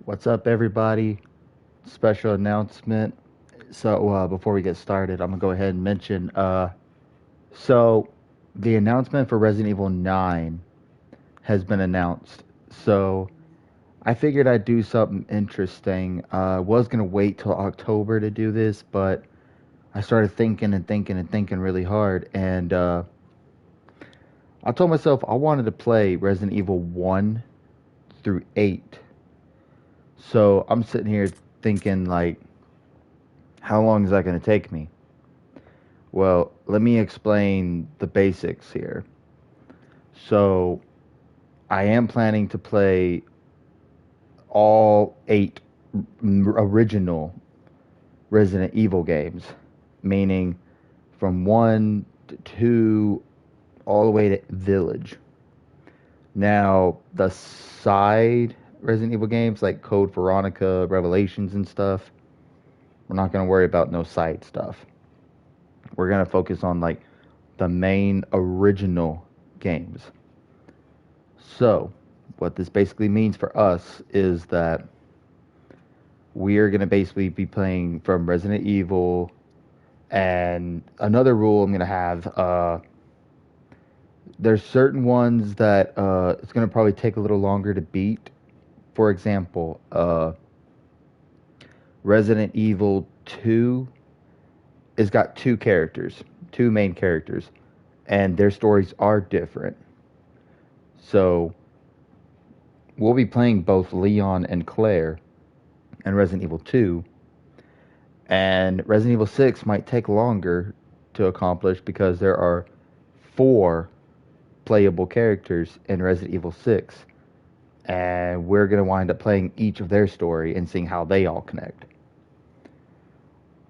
What's up, everybody? Special announcement. Before we get started, I'm gonna go ahead and mention. So, the announcement for Resident Evil 9 has been announced. So, I figured I'd do something interesting. I was gonna wait till October to do this, but I started thinking and thinking and thinking really hard, and I told myself I wanted to play Resident Evil 1 through 8. So, I'm sitting here thinking like, how long is that gonna take me? Well, let me explain the basics here. So, I am planning to play all eight original Resident Evil games, meaning from 1 to 2 all the way to Village. Now, the side Resident Evil games like Code Veronica, Revelations, and stuff, we're not going to worry about no side stuff. We're going to focus on like the main original games. So, what this basically means for us is that we are going to basically be playing from Resident Evil. And another rule I'm going to have there's certain ones that it's going to probably take a little longer to beat. For example, Resident Evil 2 has got two main characters, and their stories are different. So we'll be playing both Leon and Claire in Resident Evil 2, and Resident Evil 6 might take longer to accomplish because there are four playable characters in Resident Evil 6, and we're going to wind up playing each of their story and seeing how they all connect.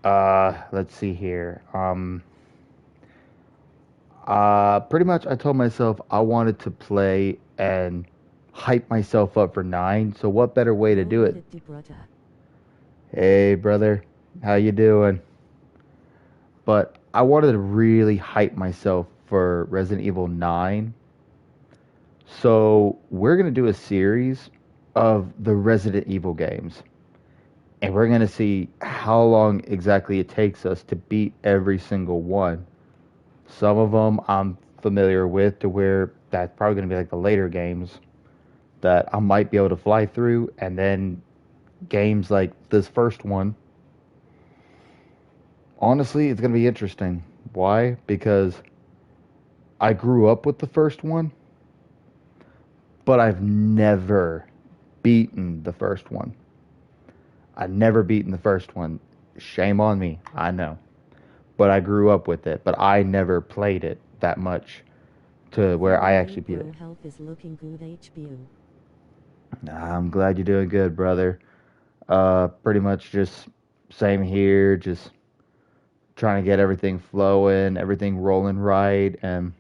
Let's see here. Pretty much I told myself I wanted to play and hype myself up for 9, so what better way to do it? Hey, brother, how you doing? But I wanted to really hype myself for Resident Evil 9. So we're going to do a series of the Resident Evil games. And we're going to see how long exactly it takes us to beat every single one. Some of them I'm familiar with to where that's probably going to be like the later games that I might be able to fly through. And then games like this first one, honestly, it's going to be interesting. Why? Because I grew up with the first one, but I've never beaten the first one. I've never beaten the first one. Shame on me, I know. But I grew up with it, but I never played it that much to where I actually beat it. Health is looking good, HBU. I'm glad you're doing good, brother. Pretty much just same here, just trying to get everything flowing, everything rolling right, and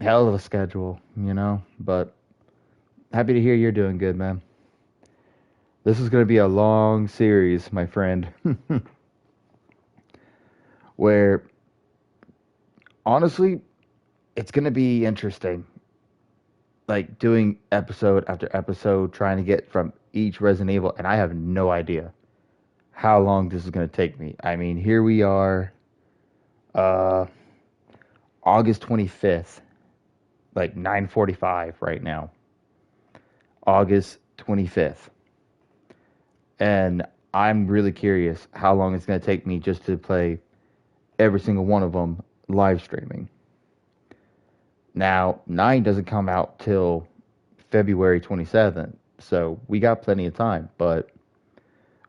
hell of a schedule, you know. But happy to hear you're doing good, man. This is going to be a long series, my friend, where honestly, it's going to be interesting. Like doing episode after episode, trying to get from each Resident Evil, and I have no idea how long this is going to take me. I mean, here we are, uh, August 25th, like 9:45 right now. August 25th. And I'm really curious how long it's going to take me just to play every single one of them live streaming. Now, 9 doesn't come out till February 27th, so we got plenty of time. But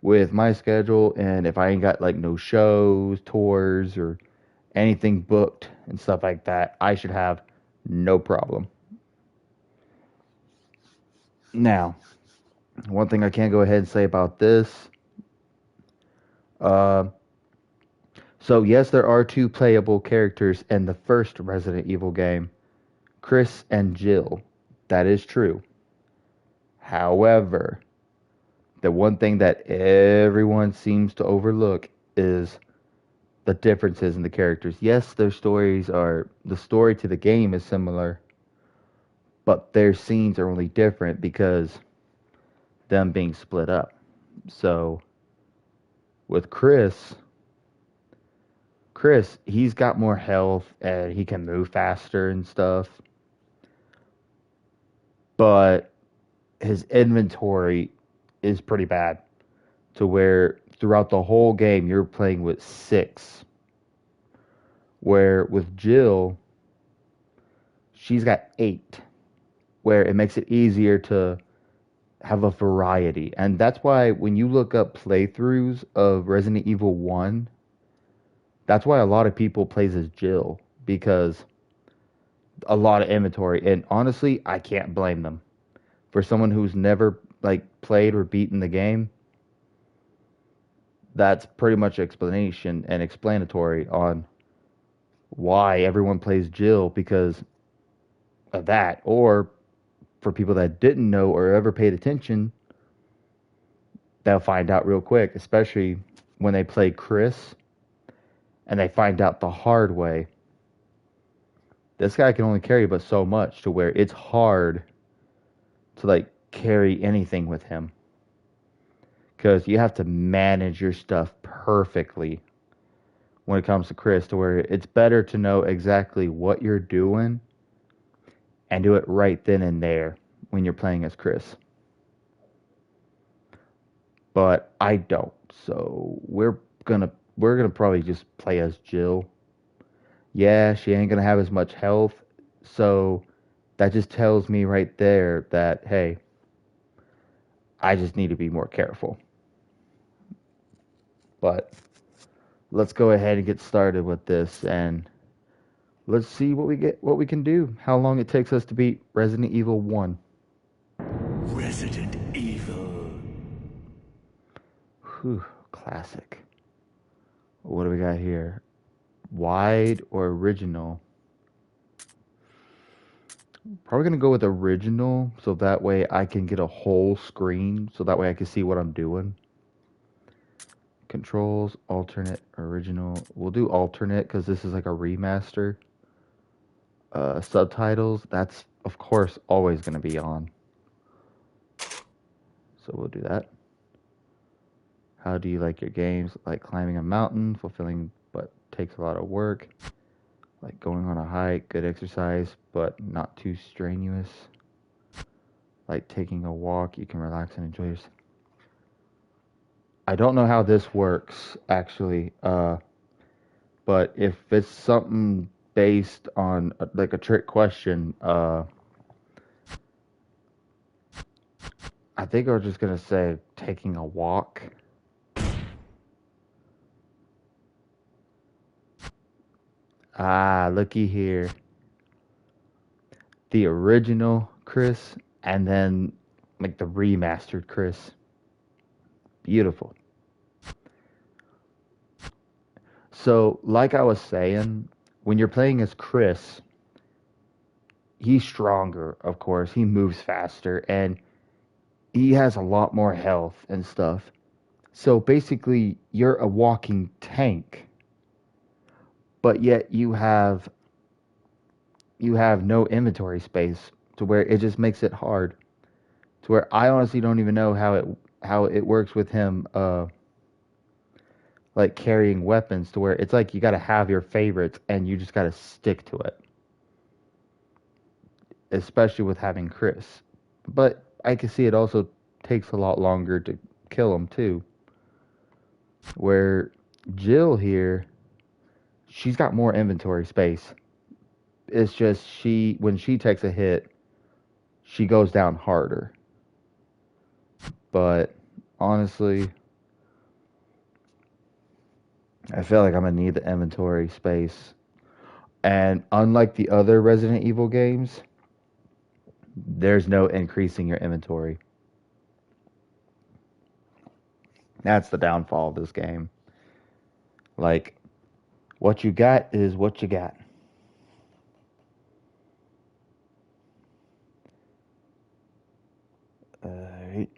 with my schedule, and if I ain't got like no shows, tours, or anything booked and stuff like that, I should have no problem. Now, one thing I can go ahead and say about this, uh, so yes, there are two playable characters in the first Resident Evil game, Chris and Jill. That is true. However, the one thing that everyone seems to overlook is the differences in the characters. Yes, their stories are, the story to the game is similar, but their scenes are only different because them being split up. So with Chris, he's got more health and he can move faster and stuff, but his inventory is pretty bad to where throughout the whole game you're playing with six. Where with Jill, she's got eight, where it makes it easier to have a variety. And that's why when you look up playthroughs of Resident Evil 1, that's why a lot of people plays as Jill because a lot of inventory. And honestly, I can't blame them. For someone who's never like played or beaten the game, that's pretty much explanation and explanatory on why everyone plays Jill because of that. Or for people that didn't know or ever paid attention, they'll find out real quick, especially when they play Chris and they find out the hard way. This guy can only carry but so much to where it's hard to like carry anything with him because you have to manage your stuff perfectly when it comes to Chris to where it's better to know exactly what you're doing and do it right then and there when you're playing as Chris. But I don't. So we're gonna probably just play as Jill. Yeah, she ain't gonna have as much health. So that just tells me right there that hey, I just need to be more careful. But let's go ahead and get started with this and let's see what we can do. How long it takes us to beat Resident Evil 1. Resident Evil. Whew, classic. What do we got here? Wide or original? Probably gonna go with original so that way I can get a whole screen so that way I can see what I'm doing. Controls, alternate, original. We'll do alternate because this is like a remaster. Subtitles, that's of course always gonna be on. So we'll do that. How do you like your games? Like climbing a mountain, fulfilling but takes a lot of work. Like going on a hike, good exercise, but not too strenuous. Like taking a walk, you can relax and enjoy yourself. I don't know how this works actually, but if it's something based on like a trick question, I think I was just gonna say taking a walk. Ah, looky here. The original Chris and then like the remastered Chris. Beautiful. So, like I was saying, when you're playing as Chris, he's stronger, of course. He moves faster and he has a lot more health and stuff. So basically, you're a walking tank, but yet you have no inventory space to where it just makes it hard. To where I honestly don't even know how it works with him like carrying weapons to where it's like you got to have your favorites and you just got to stick to it. Especially with having Chris. But I can see it also takes a lot longer to kill him too. Where Jill here, she's got more inventory space. It's just when she takes a hit, she goes down harder. But honestly, I feel like I'm gonna need the inventory space. And unlike the other Resident Evil games, there's no increasing your inventory. That's the downfall of this game. Like, what you got is what you got. Alright.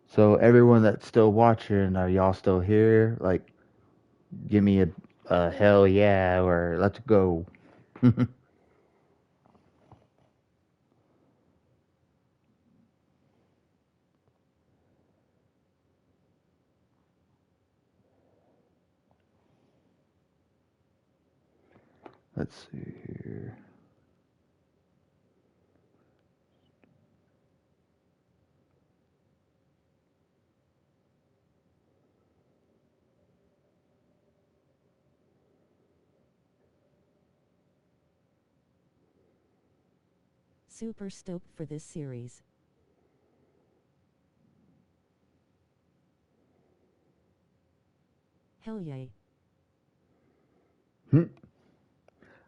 So everyone that's still watching, are y'all still here? Like, give me a hell yeah or let's go. Let's see here. Super stoked for this series. Hell yay.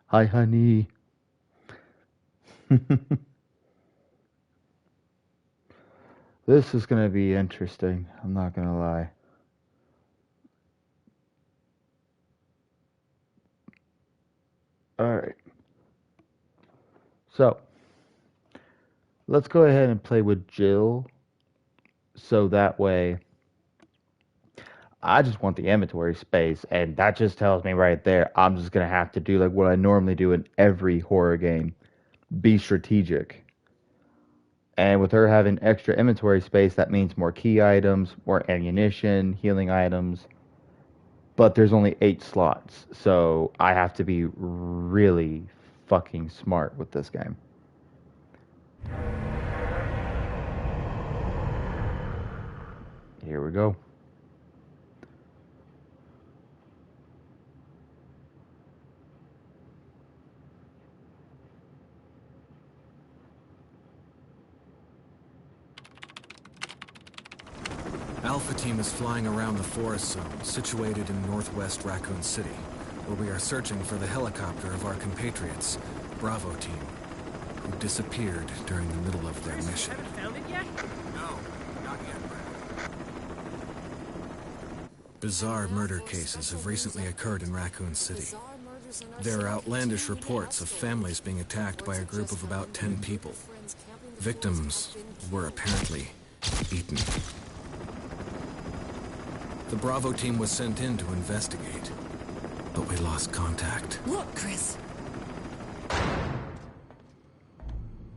Hi, honey. This is going to be interesting. I'm not going to lie. All right. So, let's go ahead and play with Jill. So that way, I just want the inventory space. And that just tells me right there, I'm just going to have to do like what I normally do in every horror game, be strategic. And with her having extra inventory space, that means more key items, more ammunition, healing items. But there's only 8 slots. So I have to be really fucking smart with this game. Here we go. Alpha Team is flying around the forest zone, situated in northwest Raccoon City, where we are searching for the helicopter of our compatriots, Bravo Team, who disappeared during the middle of their mission. Haven't found it yet? No, not yet, Brad. Bizarre murder cases have recently occurred in Raccoon City. There are outlandish reports of families being attacked by a group of about 10 people. Victims were apparently eaten. The Bravo team was sent in to investigate, but we lost contact. Look, Chris.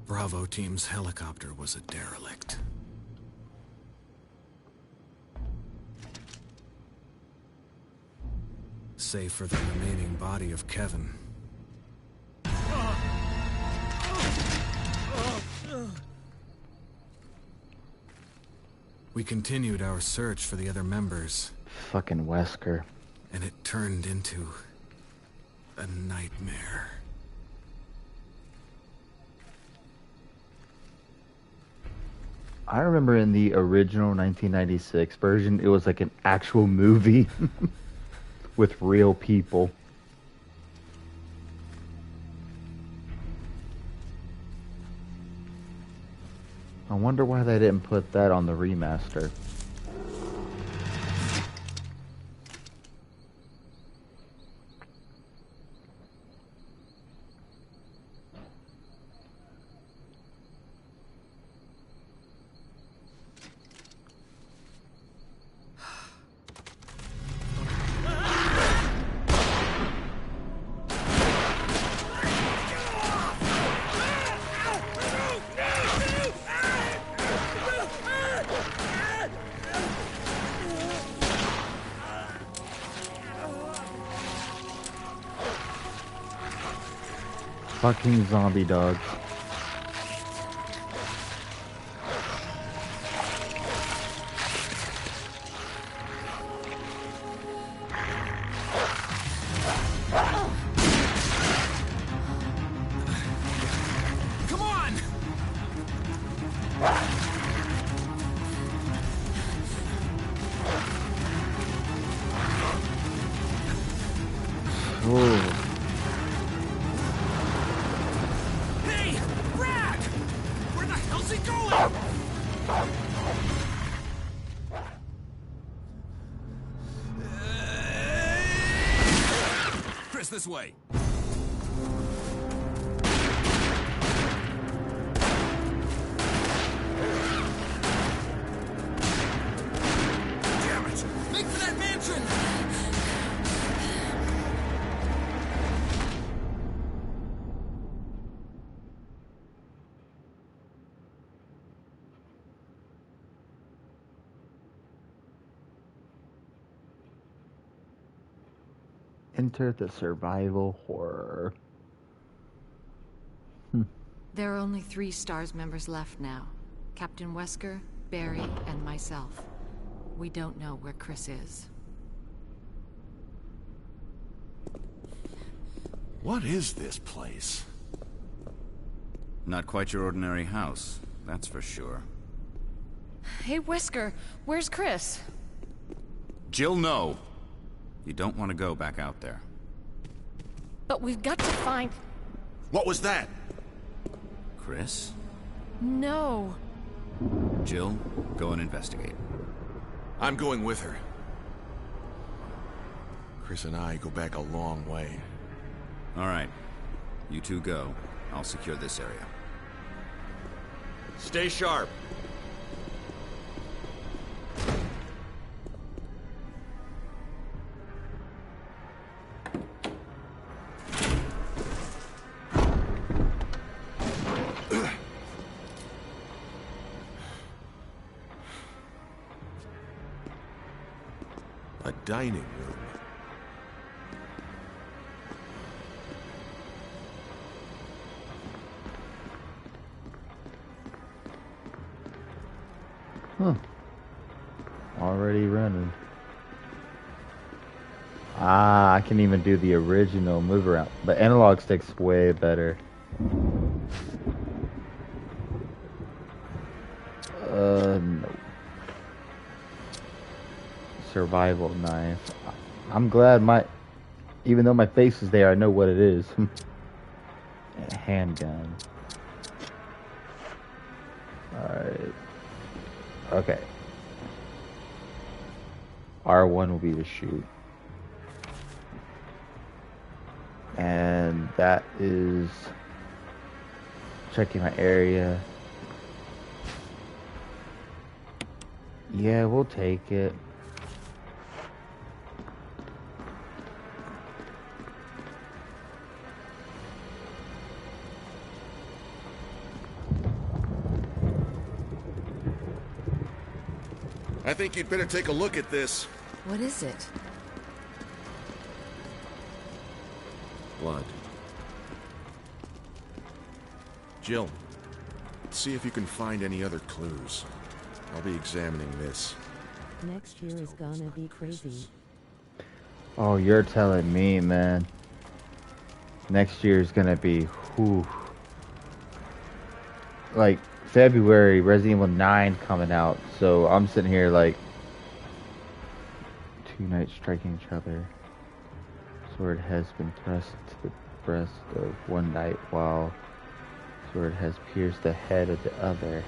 Bravo team's helicopter was a derelict. Save for the remaining body of Kevin. We continued our search for the other members. Fucking Wesker. And it turned into a nightmare. I remember in the original 1996 version, it was like an actual movie with real people. I wonder why they didn't put that on the remaster. Fucking zombie dogs. Come on! Oh. Hey! Brad! Where the hell's he going? Chris, this way. Damn it! Make for that mansion! enter the survival horror. There are only 3 STARS members left now. Captain Wesker, Barry, and myself. We don't know where Chris is. What is this place? Not quite your ordinary house, that's for sure. Hey, Wesker, where's Chris? Jill, no! You don't want to go back out there. But we've got to find... What was that? Chris? No. Jill, go and investigate. I'm going with her. Chris and I go back a long way. Alright. You two go. I'll secure this area. Stay sharp. A dining room. Huh. Already running. Ah, I can even do the original move around. The analog stick's way better. No. Survival knife. I'm glad even though my face is there, I know what it is. A handgun. Alright. Okay. R1 will be to shoot. And that is checking my area. Yeah, we'll take it. I think you'd better take a look at this. What is it? Blood. Jill, see if you can find any other clues. I'll be examining this. Next year is gonna be crazy. Oh, you're telling me, man. Next year is gonna be, whew. Like, February, Resident Evil 9 coming out, so I'm sitting here like 2 knights striking each other. Sword has been thrust to the breast of one knight, while sword has pierced the head of the other.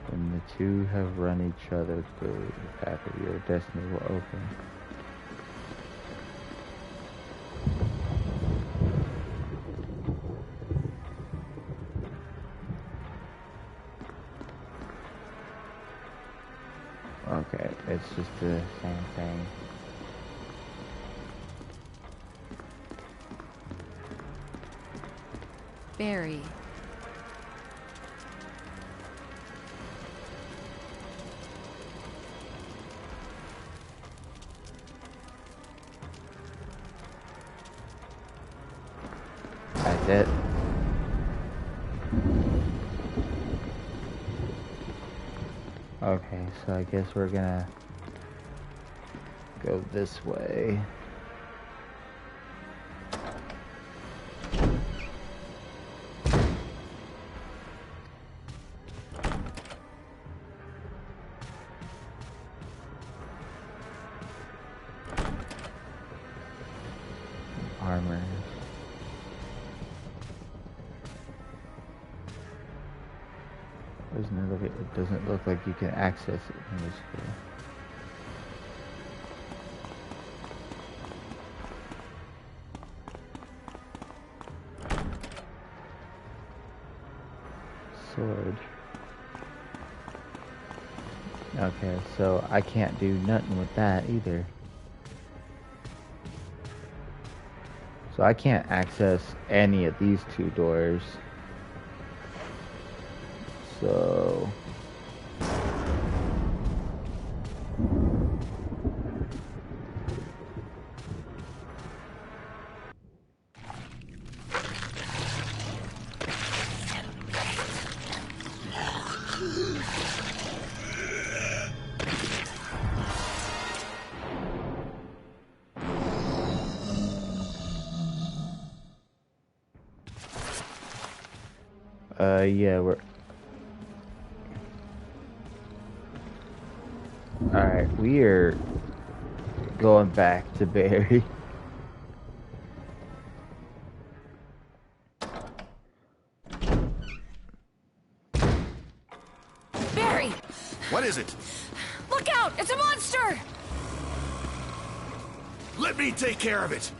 When the two have run each other through, the path of your destiny will open. Okay, it's just the same thing. Barry. That's it. Okay, so I guess we're gonna go this way. Armor. It doesn't look like you can access it in this way. Sword. Okay, so I can't do nothing with that either. So I can't access any of these 2 doors. So Yeah, we're... Alright, we are going back to Barry. Barry! What is it? Look out! It's a monster! Let me take care of it!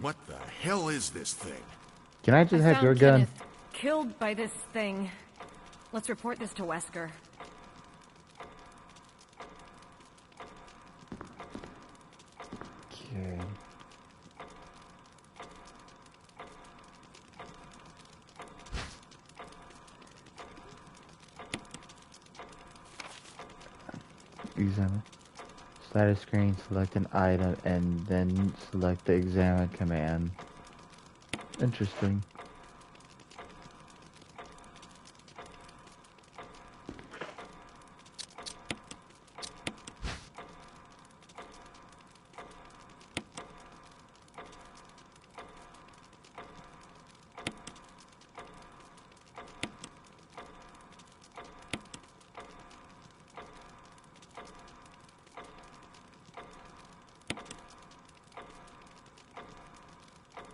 What the hell is this thing? Can I just have your gun? Kenneth killed by this thing. Let's report this to Wesker. Okay. Examine. Status screen, select an item, and then select the examine command. Interesting.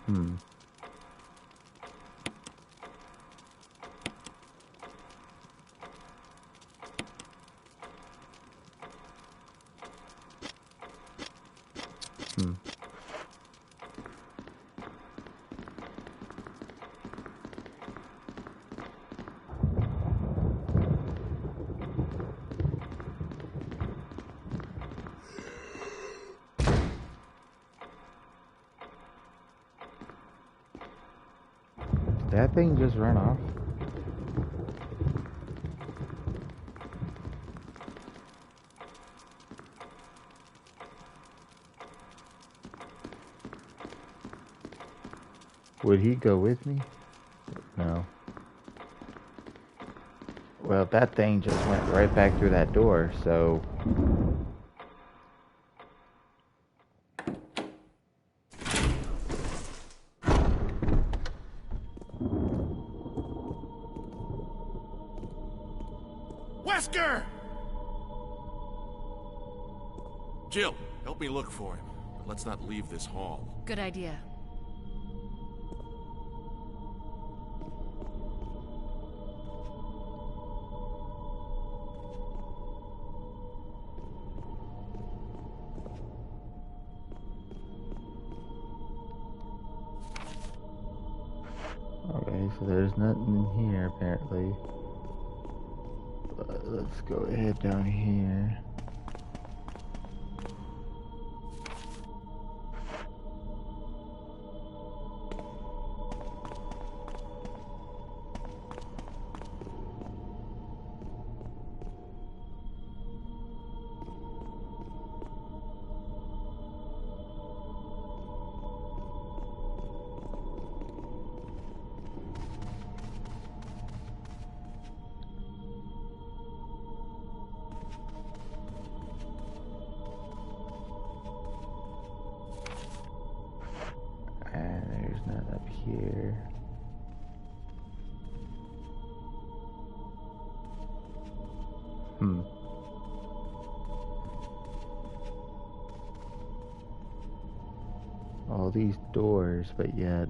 Hmm. Hmm. Did that thing just run off? Would he go with me? No. Well, that thing just went right back through that door, so... Wesker! Jill, help me look for him. But let's not leave this hall. Good idea. Okay, so there's nothing in here, apparently. Let's go ahead down here. And there's none up here. Hmm. All these doors, but yet...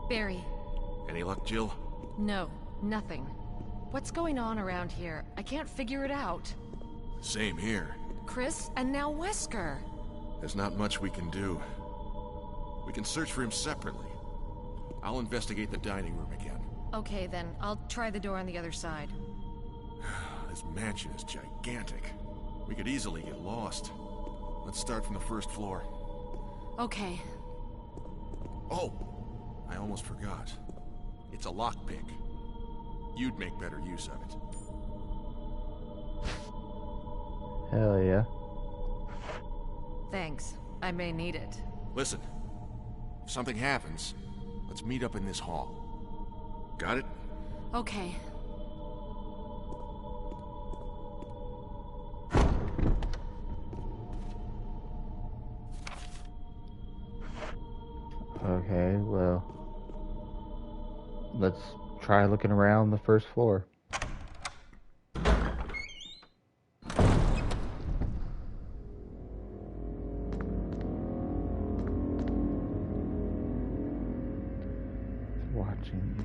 Barry. Any luck, Jill? No, nothing. What's going on around here? I can't figure it out. Same here. Chris, and now Wesker. There's not much we can do. We can search for him separately. I'll investigate the dining room again. Okay, then. I'll try the door on the other side. This mansion is gigantic. We could easily get lost. Let's start from the first floor. Okay. Oh! I almost forgot. It's a lockpick. You'd make better use of it. Hell yeah. Thanks. I may need it. Listen, if something happens, let's meet up in this hall. Got it? Okay. Okay, well, let's try looking around the first floor. Watching you.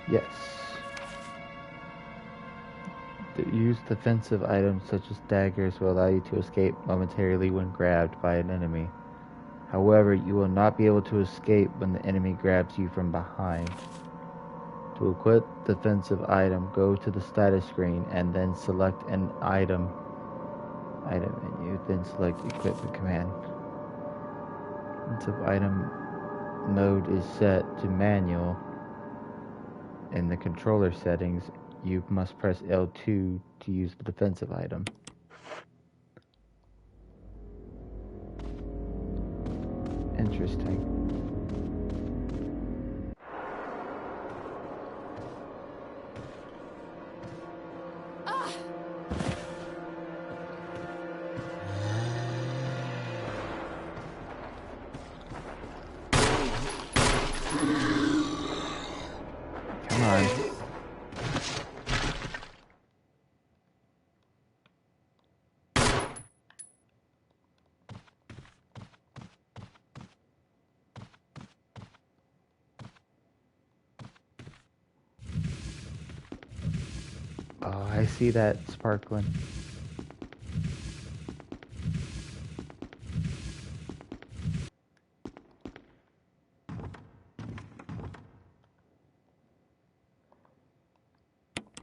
Yes. Use defensive items such as daggers will allow you to escape momentarily when grabbed by an enemy. However, you will not be able to escape when the enemy grabs you from behind. To equip defensive item, go to the status screen and then select an item menu, then select equipment command. Defensive item mode is set to manual. In the controller settings, you must press L2 to use the defensive item. Interesting. Come on. Oh, I see that sparkling.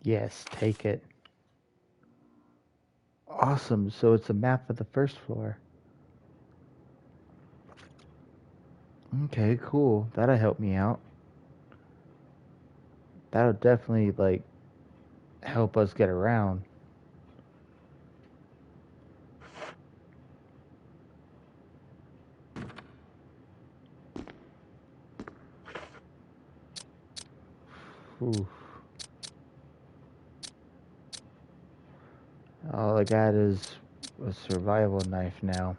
Yes, take it. Awesome, so it's a map of the first floor. Okay, cool. That'll help me out. That'll definitely, like, help us get around. Oof. All I got is a survival knife now.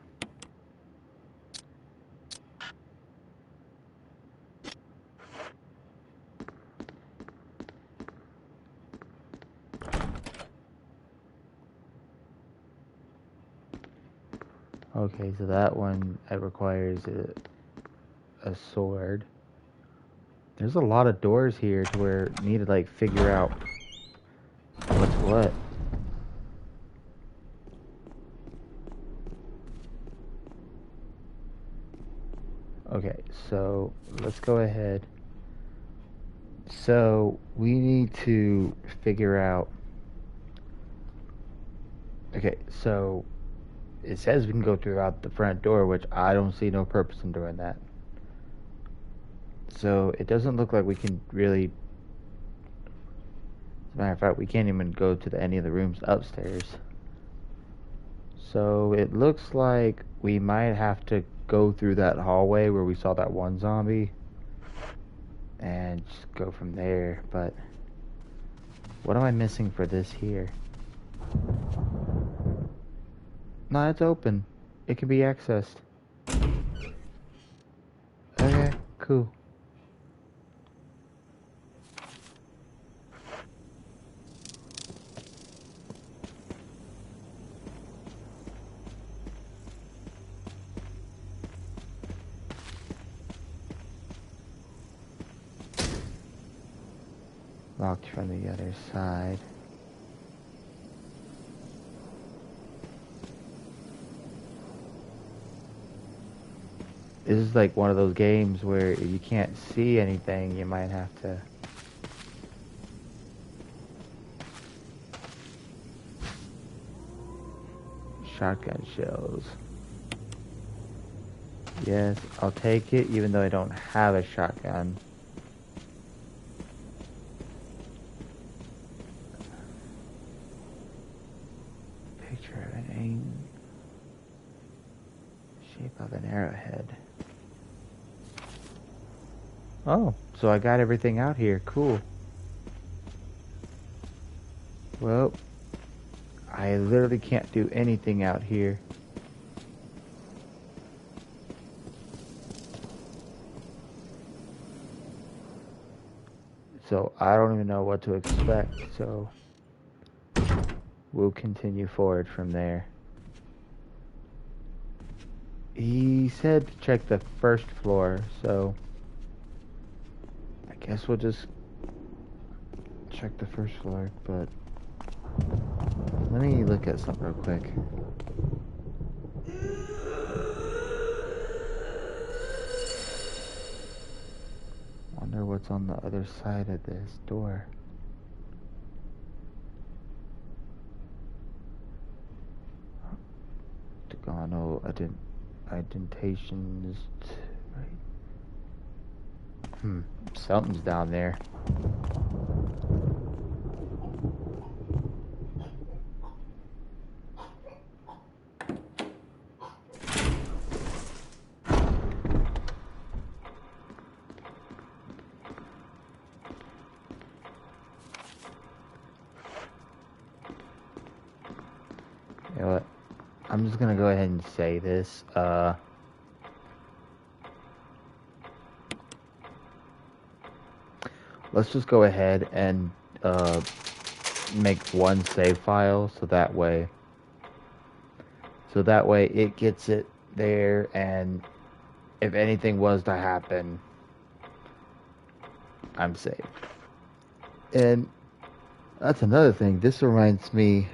Okay, so that one, it requires a sword. There's a lot of doors here to where you need to, like, figure out what's what. Okay, so let's go ahead. So we need to figure out. Okay, so it says we can go throughout the front door, which I don't see no purpose in doing that. So it doesn't look like we can really. As a matter of fact, we can't even go to any of the rooms upstairs. So it looks like we might have to go through that hallway where we saw that one zombie and just go from there. But what am I missing for this here? No, it's open. It can be accessed. Okay, cool. Locked from the other side. This is like one of those games where if you can't see anything, you might have to. Shotgun shells. Yes, I'll take it even though I don't have a shotgun. Picture of an aim. Shape of an arrowhead. Oh, so I got everything out here. Cool. Well, I literally can't do anything out here. So I don't even know what to expect, so we'll continue forward from there. He said to check the first floor, so I guess we'll just check the first floor, but let me look at something real quick. Wonder what's on the other side of this door. Togano indentations. Right. Something's down there. You know what? I'm just gonna go ahead and say this. Let's just go ahead and make one save file so that way it gets it there, and if anything was to happen, I'm safe. And that's another thing. This reminds me,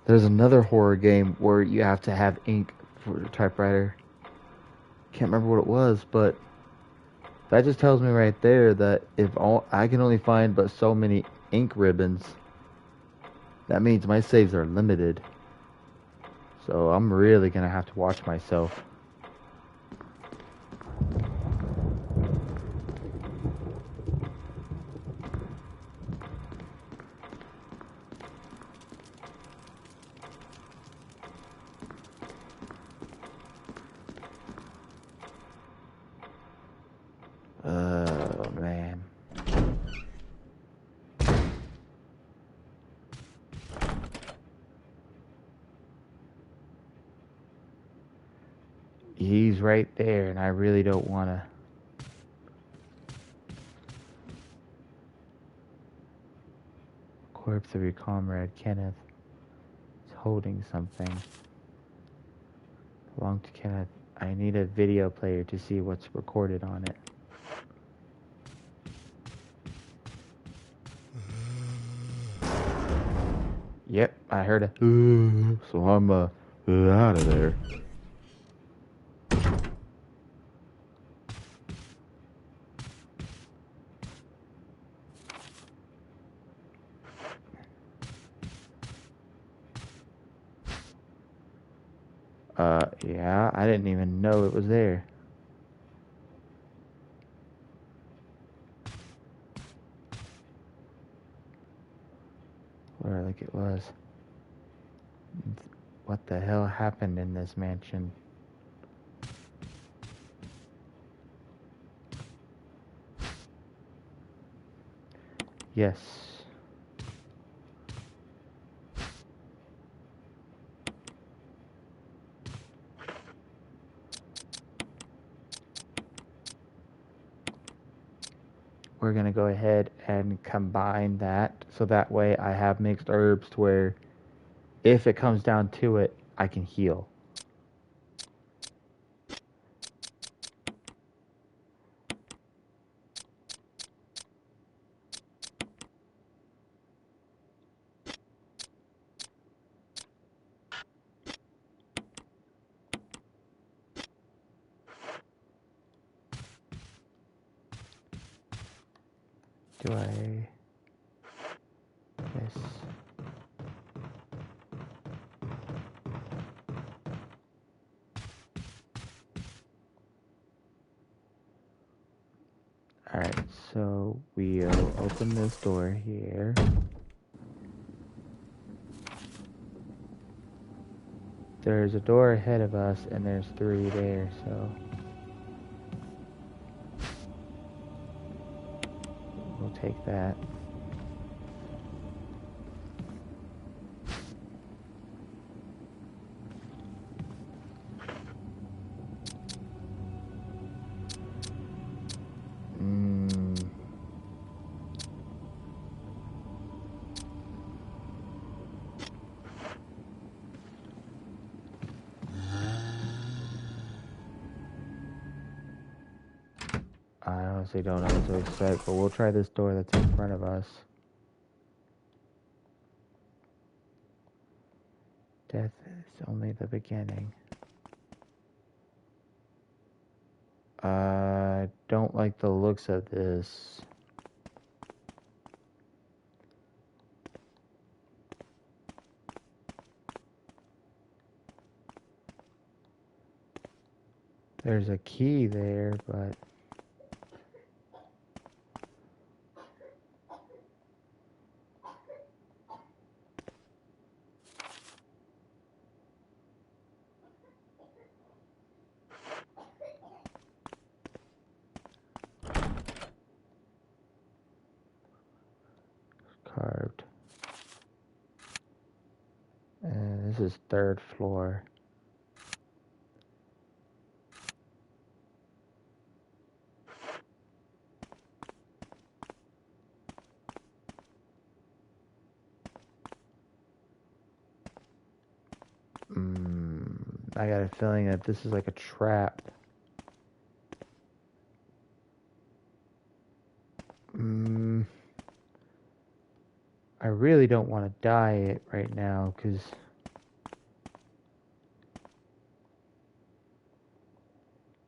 there's another horror game where you have to have ink for your typewriter. Can't remember what it was, but that just tells me right there that if I can only find but so many ink ribbons, that means my saves are limited. So I'm really gonna have to watch myself. Oh man. He's right there, and I really don't want to. Corpse of your comrade, Kenneth. Is holding something. Belong to Kenneth. I need a video player to see what's recorded on it. Yep, I heard it. So I'm out of there. Yeah, I didn't even know it was there. Or like it was. What the hell happened in this mansion? Yes. We're gonna go ahead and combine that so that way I have mixed herbs to where if it comes down to it, I can heal. way. Yes. Alright, so we'll open this door here. There's a door ahead of us, and there's 3 there, so we'll take that. I honestly don't know what to expect, but we'll try this door that's in front of us. Death is only the beginning. I don't like the looks of this. There's a key there, but carved. And this is 3rd floor. I got a feeling that this is like a trap. I really don't want to die it right now, because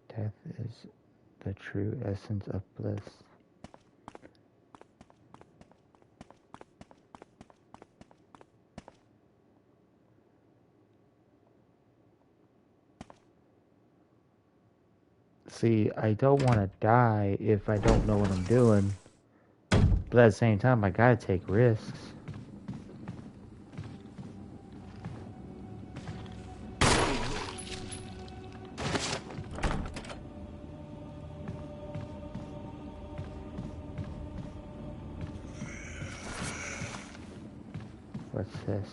death is the true essence of bliss. See, I don't want to die if I don't know what I'm doing. But at the same time, I gotta take risks. What's this?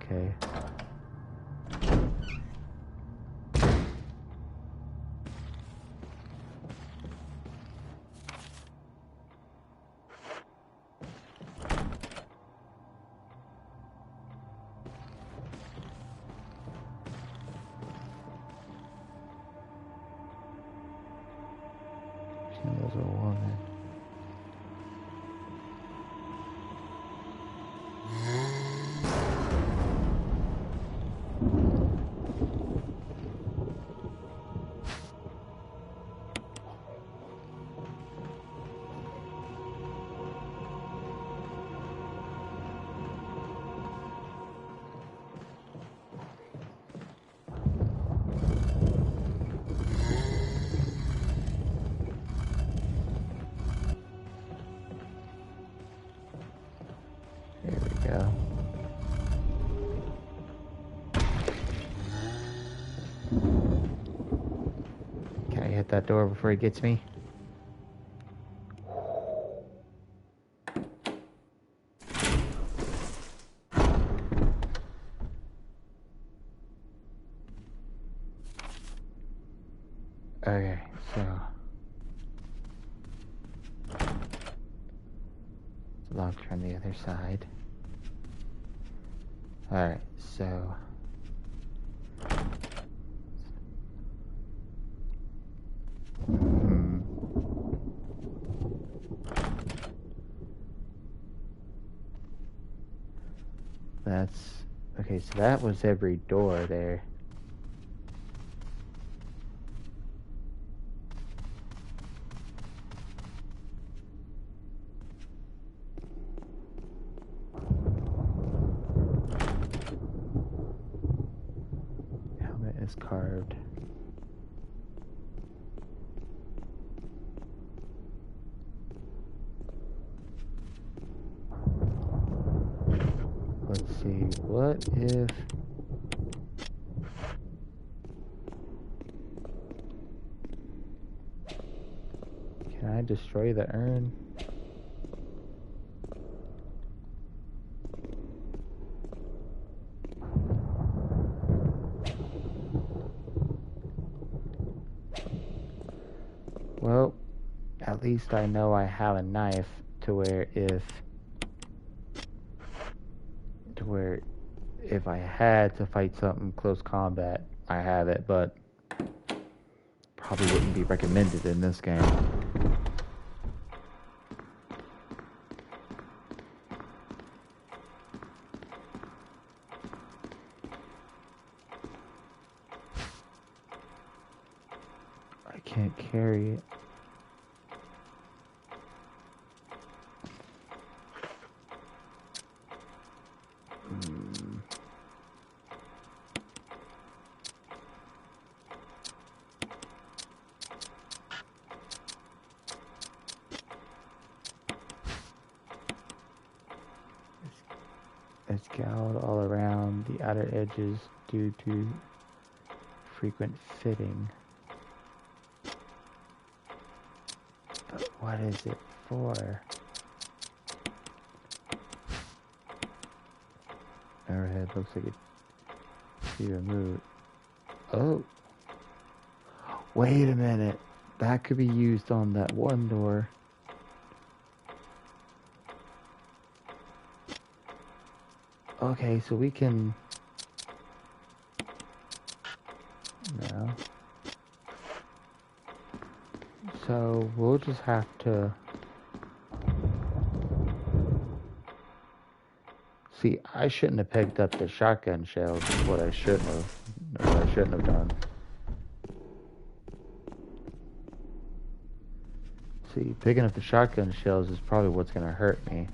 Okay. She was a woman. There we go. Can I hit that door before he gets me? Okay, so I'll turn the other side. Alright, so... That's... Okay, so that was every door there. Helmet is carved. Let's see, what if... Can I destroy the urn? Well, at least I know I have a knife to where if I had to fight something close combat, I have it, but probably wouldn't be recommended in this game. I can't carry it. It's gouged all around the outer edges due to frequent fitting. But what is it for? Arrowhead looks like it should be removed. Oh! Wait a minute! That could be used on that one door. Okay, so we can... No. So, we'll just have to... See, I shouldn't have picked up the shotgun shells, is what I shouldn't have done. See, picking up the shotgun shells is probably what's gonna hurt me.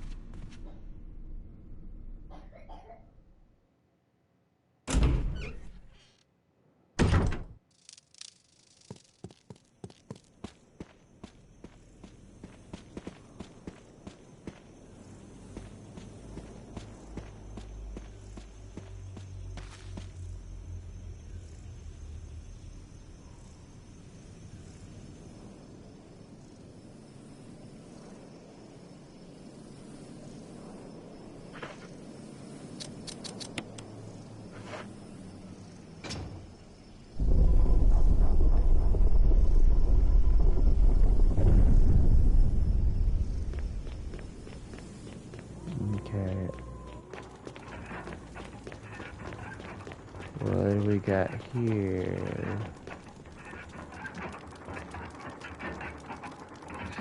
What do we got here?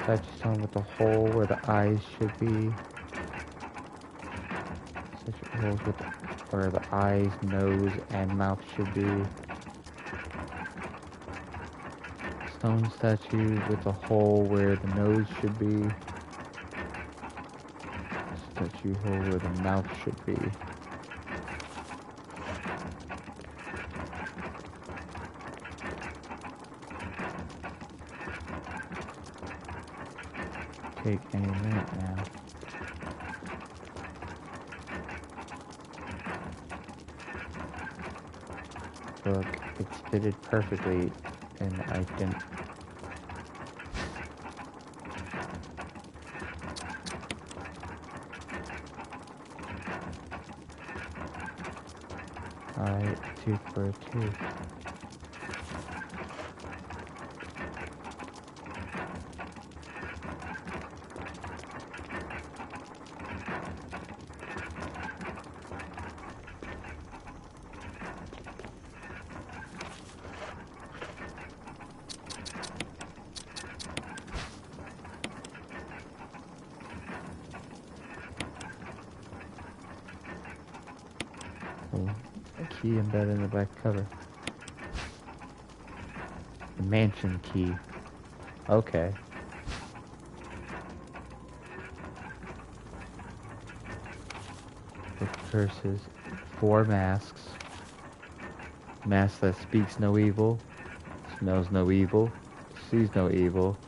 Touchstone with a hole where the eyes should be. Such holes with where the eyes, nose, and mouth should be. Stone statue with a hole where the nose should be. Statue hole where the mouth should be. Take any minute now. Look, it's fitted perfectly, and I didn't. Alright, 2 for a 2. missing a key embedded in the back cover. The mansion key. Okay. The curses. 4 masks. Mask that speaks no evil, smells no evil, sees no evil.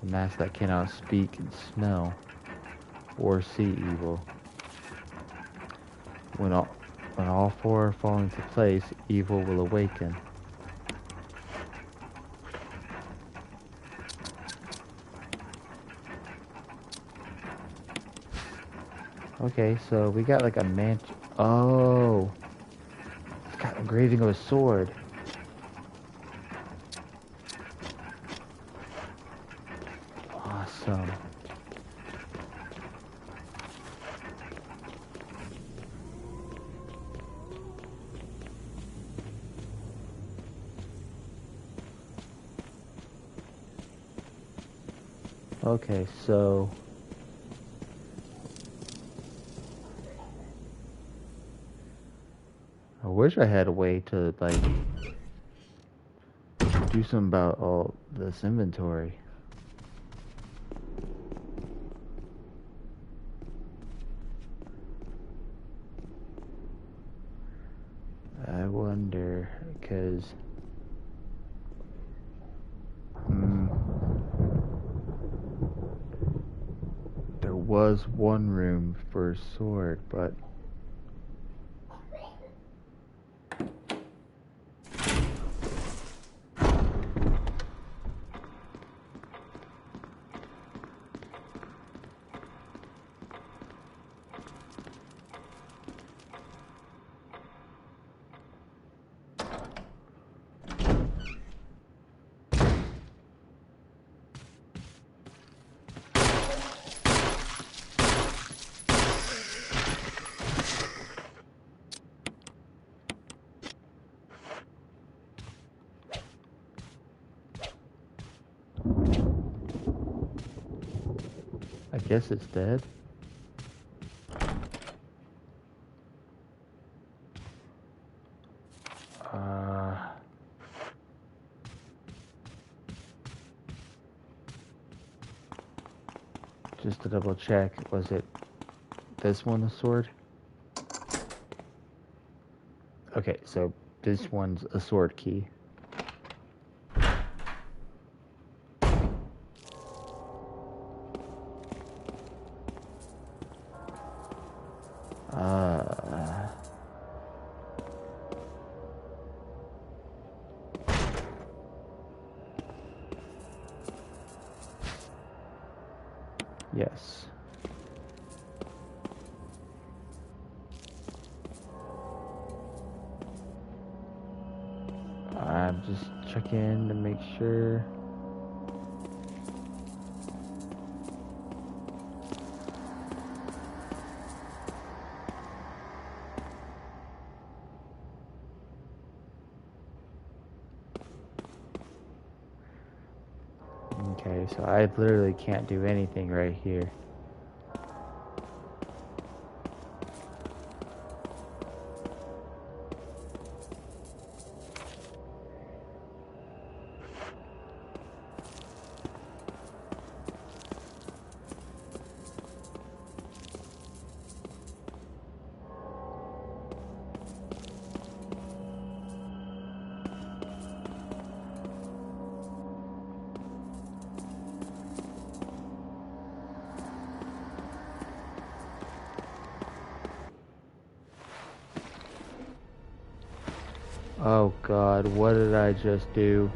A mask that cannot speak and smell or see evil. When all 4 fall into place, evil will awaken. Okay, so we got like a mansion. Oh, it's got engraving of a sword. Awesome. Okay, so I wish I had a way to like do something about all this inventory. I wonder, because there was one room for a sword, but I guess it's dead. Just to double check, was it this one, the sword? Okay, so this one's a sword key. Yes. I'm just checking to make sure. Okay, so I literally can't do anything right here. Oh God, what did I just do?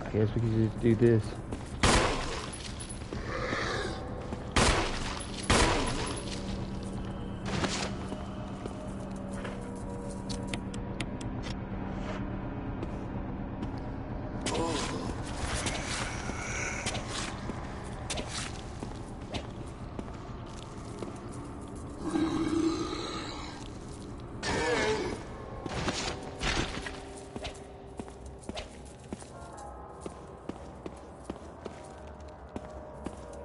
I guess we can just do this.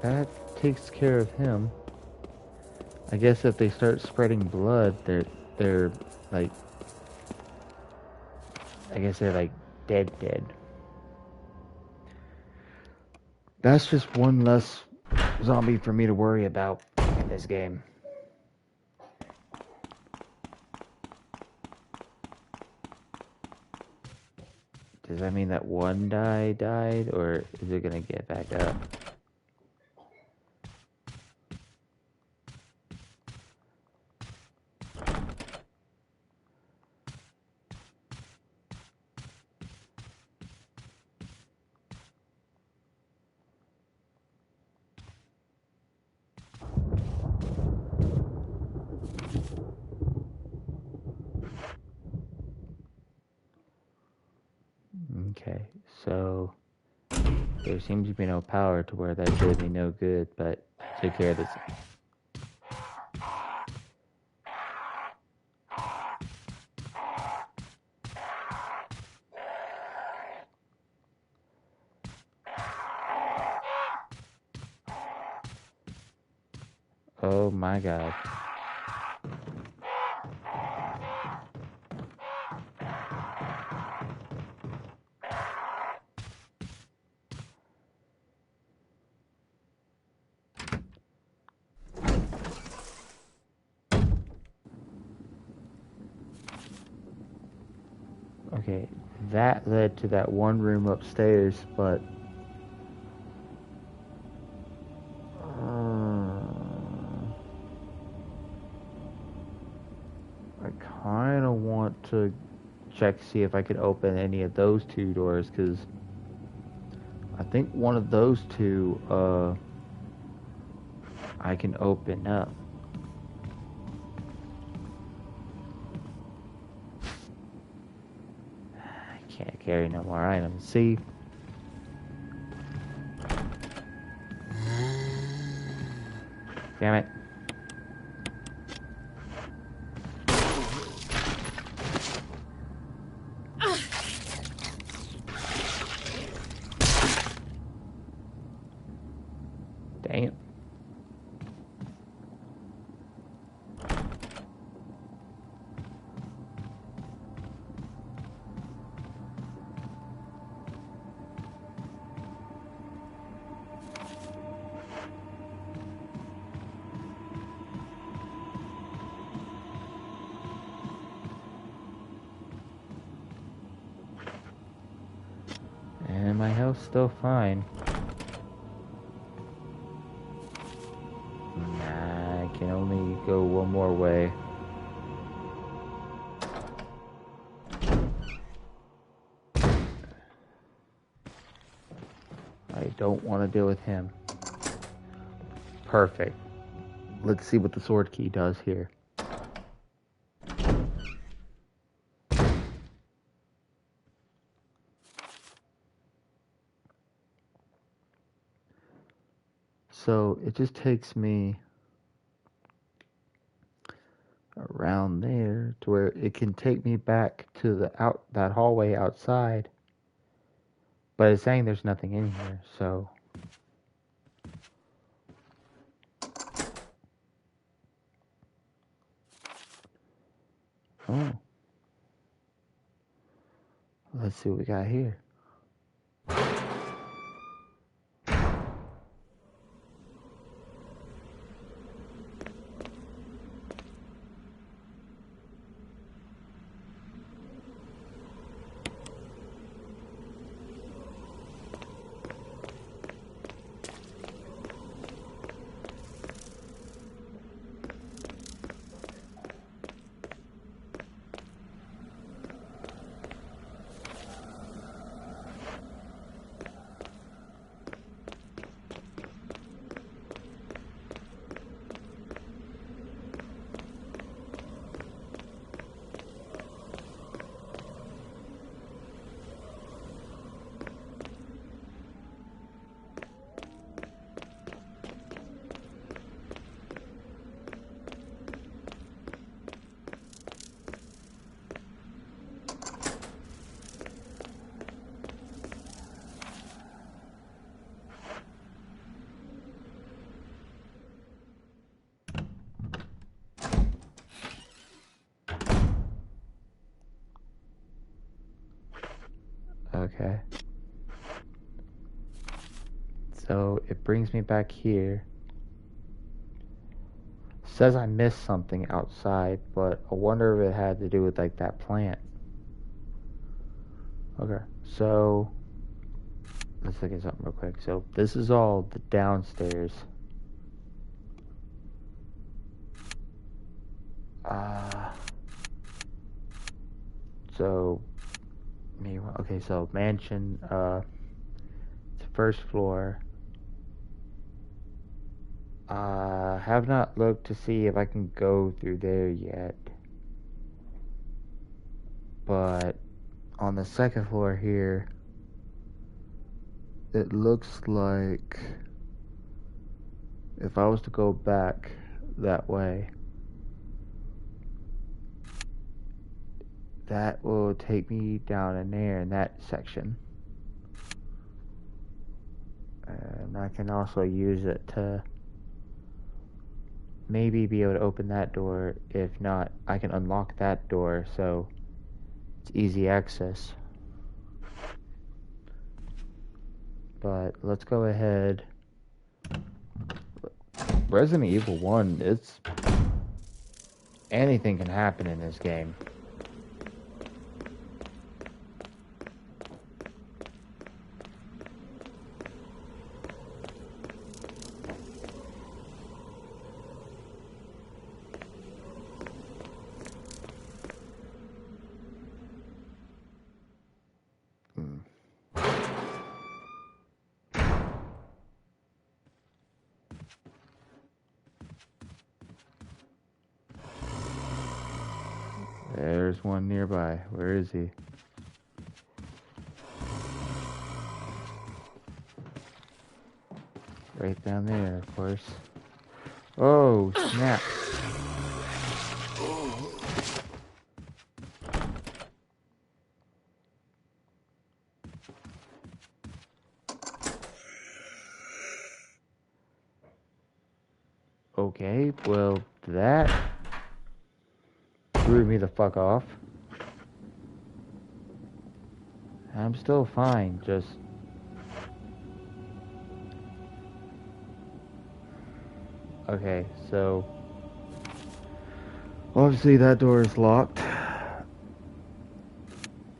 that takes care of him. I guess if they start spreading blood, they're like, I guess they're like dead. That's just one less zombie for me to worry about in this game. Does that mean that one died, or is it gonna get back up? Okay, so there seems to be no power to where that did me no good, but I took care of this. Oh my god. Okay, that led to that one room upstairs, but I kind of want to check to see if I could open any of those two doors, because I think one of those two I can open up. I can't carry no more items. See? Damn it. Damn. And my health's still fine. Nah, I can only go one more way. I don't want to deal with him. Perfect. Let's see what the sword key does here. So it just takes me around there to where it can take me back to that hallway outside. But it's saying there's nothing in here, so oh. Let's see what we got here. Okay. So it brings me back here. Says I missed something outside, but I wonder if it had to do with like that plant. Okay, so let's look at something real quick. So this is all the downstairs. So okay, so mansion, it's first floor. Have not looked to see if I can go through there yet. But on the second floor here, it looks like if I was to go back that way, that will take me down in there in that section. And I can also use it to maybe be able to open that door. If not, I can unlock that door so it's easy access. But let's go ahead. Resident Evil 1, it's... anything can happen in this game. There's one nearby. Where is he? Right down there, of course. Oh, snap. Okay, well, that threw me the fuck off. I'm still fine, just... okay, so... obviously that door is locked.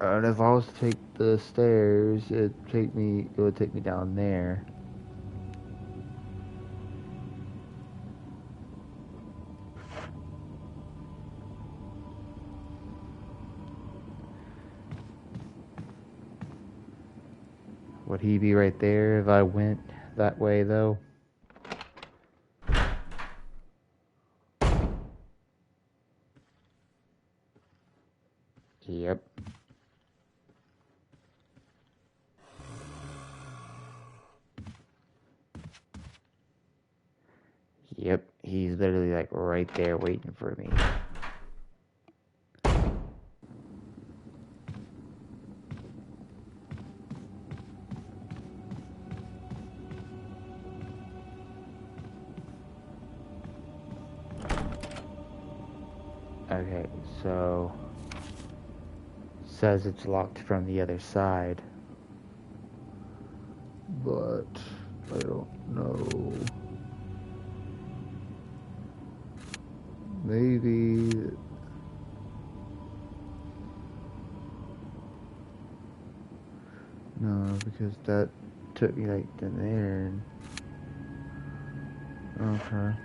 And if I was to take the stairs, it would take me down there. Would he be right there if I went that way, though? Yep. Yep, he's literally like right there waiting for me. Okay, so says it's locked from the other side, but I don't know. Maybe no, because that took me like to there. Okay.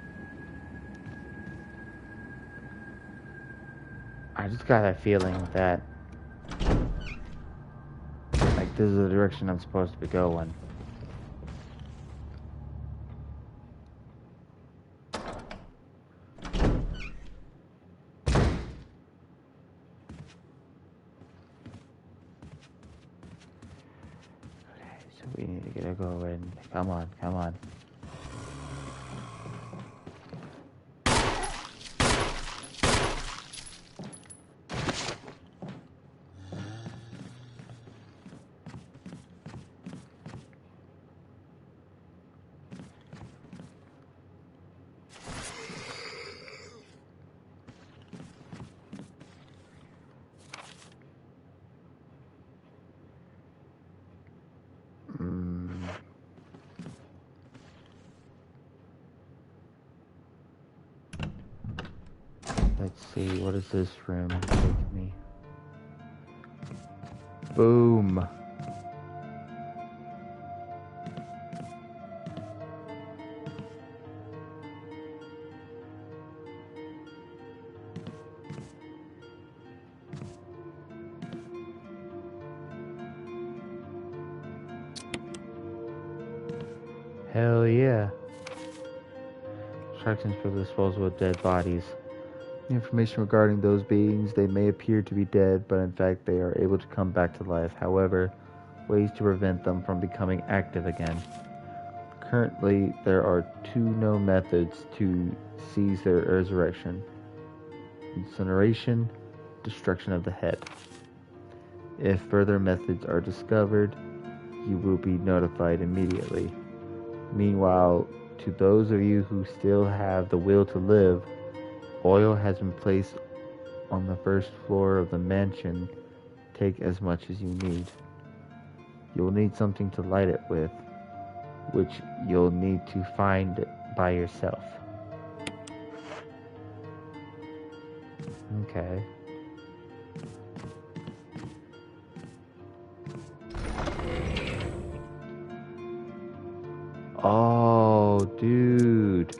I just got a feeling that like this is the direction I'm supposed to be going. So we need to get a go and come on, come on. let's see, what does this room take me? Boom. Hell yeah. Instructions for the disposal of dead bodies. Information regarding those beings, they may appear to be dead, but in fact they are able to come back to life. However, ways to prevent them from becoming active again. Currently, there are 2 known methods to seize their resurrection. Incineration, destruction of the head. If further methods are discovered, you will be notified immediately. Meanwhile, to those of you who still have the will to live, oil has been placed on the first floor of the mansion. Take as much as you need. You'll need something to light it with, which you'll need to find by yourself. Okay. Oh, dude.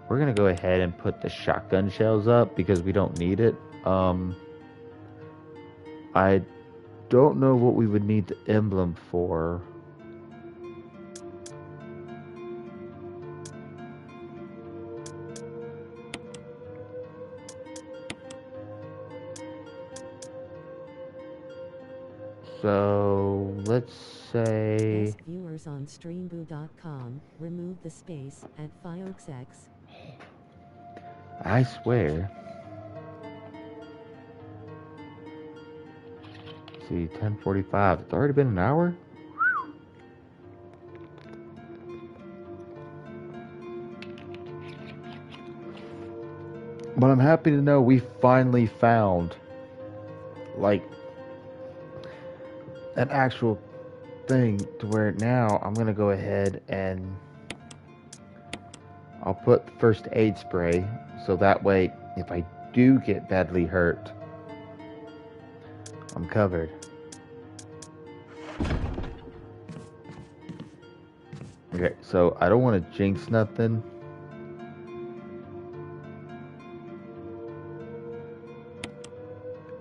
We're gonna go ahead and put the shotgun shells up because we don't need it. I don't know what we would need the emblem for. So let's say Best viewers on streamboo.com. Remove the space at FioXX. I swear. See, 10:45. It's already been an hour? But I'm happy to know we finally found, like, an actual thing to where now I'm going to go ahead and I'll put the first aid spray so that way if I do get badly hurt, I'm covered. Okay, so I don't want to jinx nothing.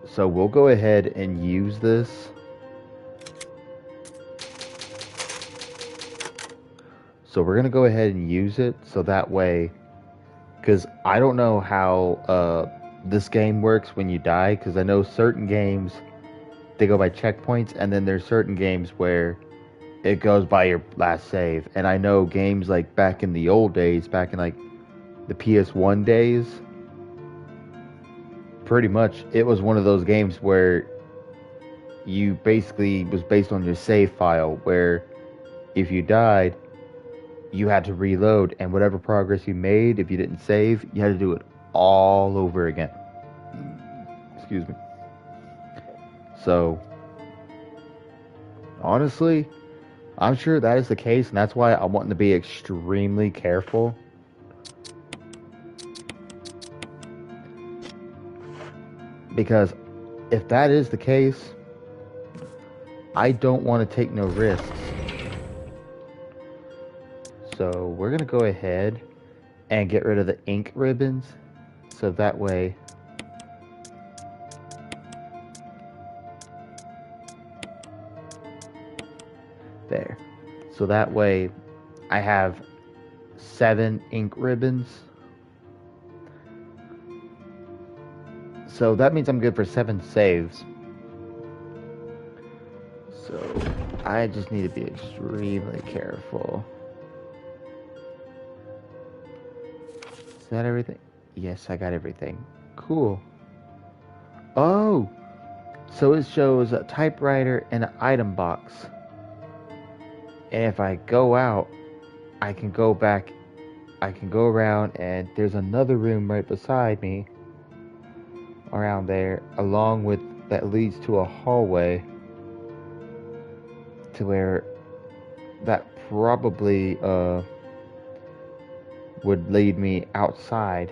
So we'll go ahead and use this. So we're going to go ahead and use it so that way, because I don't know how this game works when you die, because I know certain games, they go by checkpoints, and then there's certain games where it goes by your last save. And I know games like back in the old days, back in like the PS1 days, pretty much it was one of those games where you basically was based on your save file, where if you died, you had to reload, and whatever progress you made, if you didn't save, you had to do it all over again. Excuse me. So, honestly, I'm sure that is the case, and that's why I'm wanting to be extremely careful. Because if that is the case, I don't want to take no risks. So we're going to go ahead and get rid of the ink ribbons. So that way, there. So that way I have 7 ink ribbons. So that means I'm good for 7 saves. So I just need to be extremely careful. Is that everything? Yes, I got everything. Cool. Oh! So it shows a typewriter and an item box. And if I go out, I can go back. I can go around and there's another room right beside me around there, along with that leads to a hallway to where that probably would lead me outside.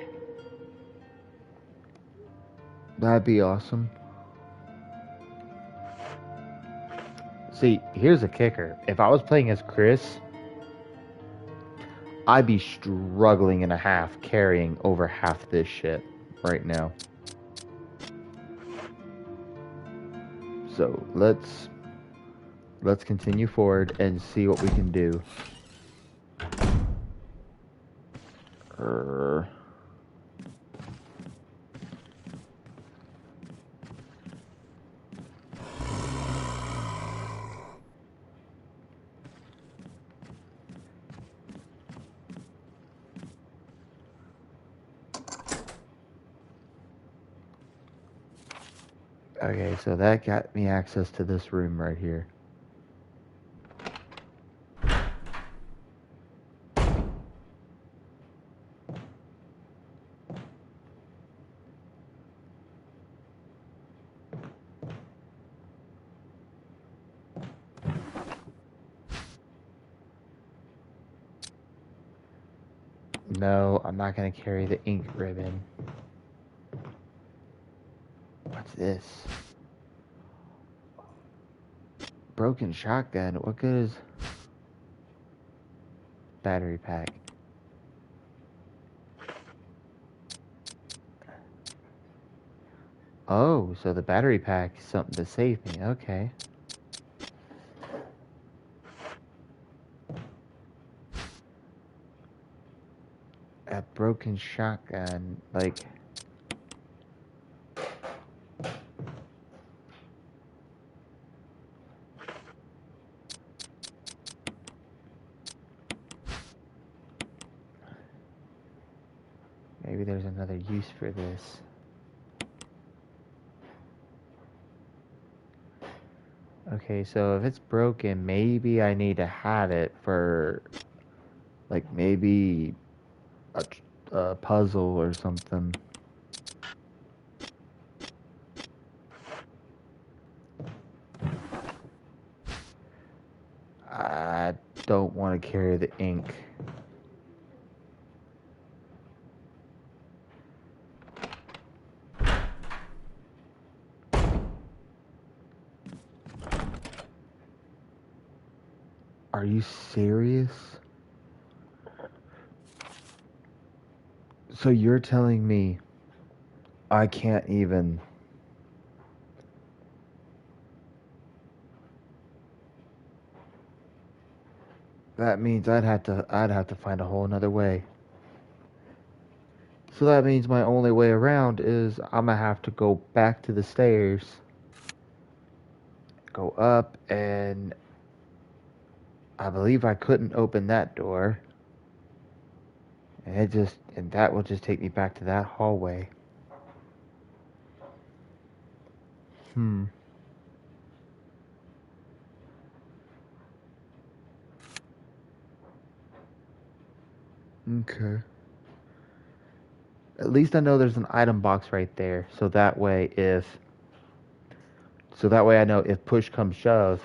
That'd be awesome. See, here's a kicker. If I was playing as Chris, I'd be struggling and a half carrying over half this shit right now. So let's continue forward and see what we can do. Okay, so that got me access to this room right here. No, I'm not gonna carry the ink ribbon. What's this? Broken shotgun. What good is battery pack? Oh, so the battery pack is something to save me. Okay. A broken shotgun, like... Maybe there's another use for this. Okay, so if it's broken, maybe I need to have it for, like, maybe a puzzle or something. I don't want to carry the ink. Are you serious? So you're telling me I can't even... That means I'd have to find a whole nother way. So that means my only way around is I'm gonna have to go back to the stairs, go up, and I believe I couldn't open that door. And that will just take me back to that hallway. Okay. At least I know there's an item box right there, so that way I know if push comes shove,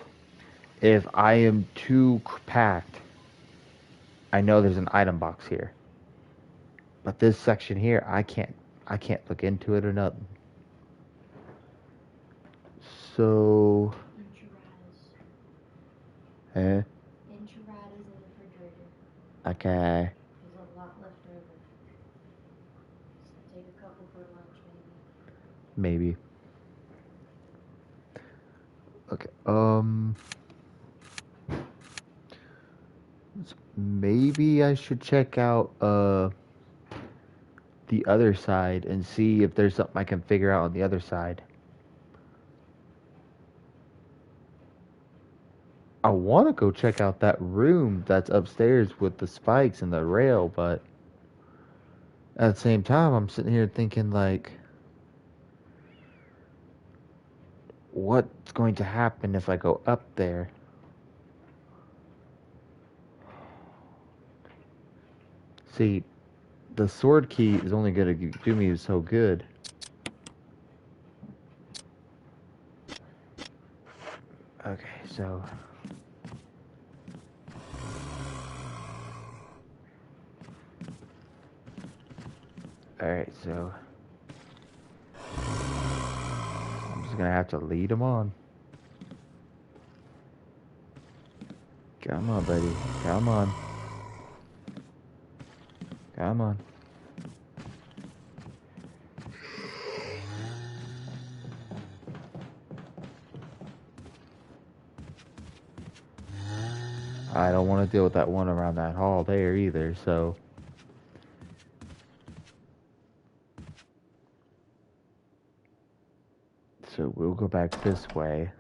if I am too packed, I know there's an item box here. But this section here, I can't look into it or nothing. So, Enchiladas in the refrigerator. Okay. There's a lot left over. So take a couple for lunch, maybe. Maybe. Okay. Maybe I should check out the other side and see if there's something I can figure out on the other side. I want to go check out that room that's upstairs with the spikes and the rail, but at the same time, I'm sitting here thinking, like, what's going to happen if I go up there? See, the sword key is only going to do me so good. so Alright, so I'm just gonna have to lead him on. Come on, buddy. Come on. Come on. I don't want to deal with that one around that hall there either, so. So we'll go back this way.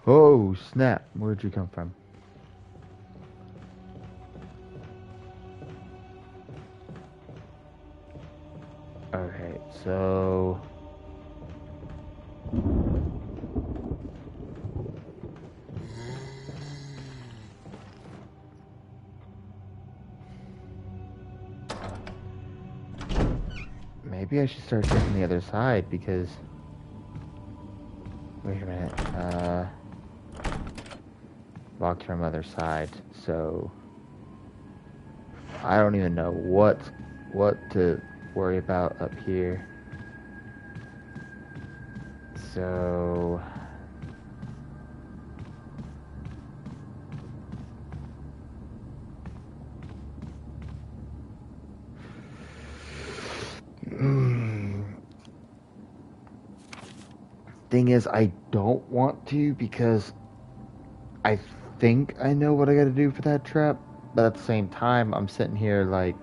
Oh, snap. Where'd you come from? Okay, so. Maybe I should start checking the other side because. Wait a minute. Locked from other side, so. I don't even know what to worry about up here. So. Thing is, I don't want to because I think I know what I gotta do for that trap, but at the same time, I'm sitting here like.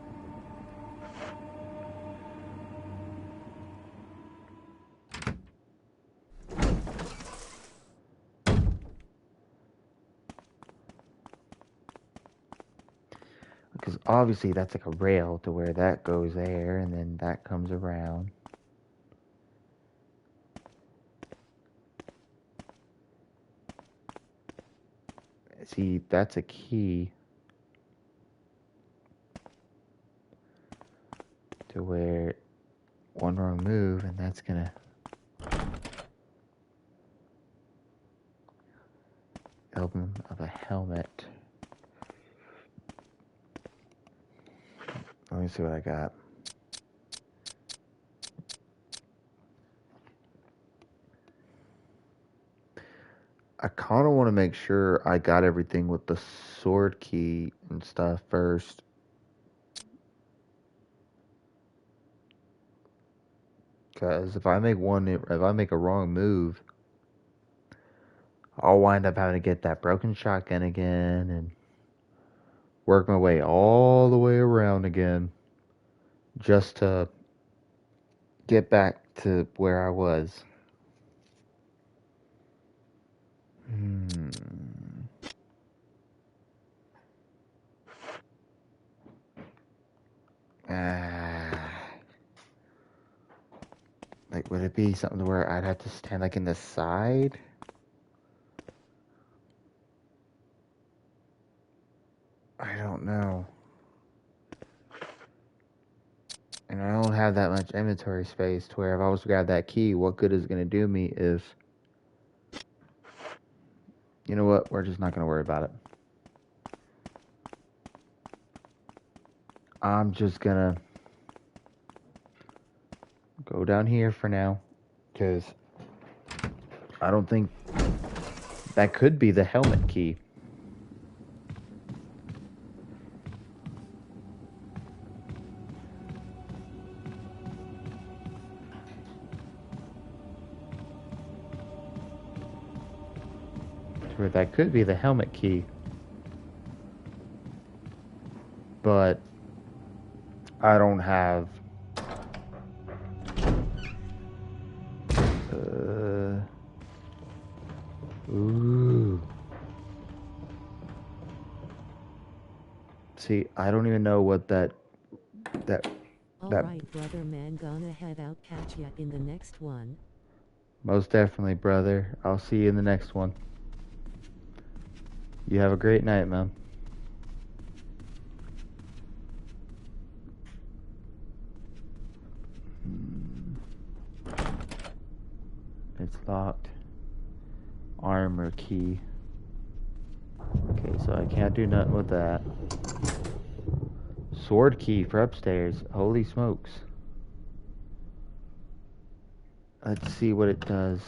Because obviously that's like a rail to where that goes there and then that comes around. See, that's a key to where one wrong move and that's gonna open up a helmet. Let me see what I got. I kind of want to make sure I got everything with the sword key and stuff first. Because if I make a wrong move, I'll wind up having to get that broken shotgun again and work my way all the way around again just to get back to where I was. Like, would it be something where I'd have to stand like in the side? I don't know. And I don't have that much inventory space to where if I was to grab that key, what good is it going to do me if... You know what? We're just not going to worry about it. I'm just going to go down here for now. Because I don't think that could be the helmet key. Where that could be the helmet key. But I don't have ooh. See, I don't even know what that Alright, brother man, gonna head out, catch ya in the next one. Most definitely, brother. I'll see you in the next one. You have a great night, man. It's locked. Armor key. Okay, so I can't do nothing with that. Sword key for upstairs. Holy smokes. Let's see what it does.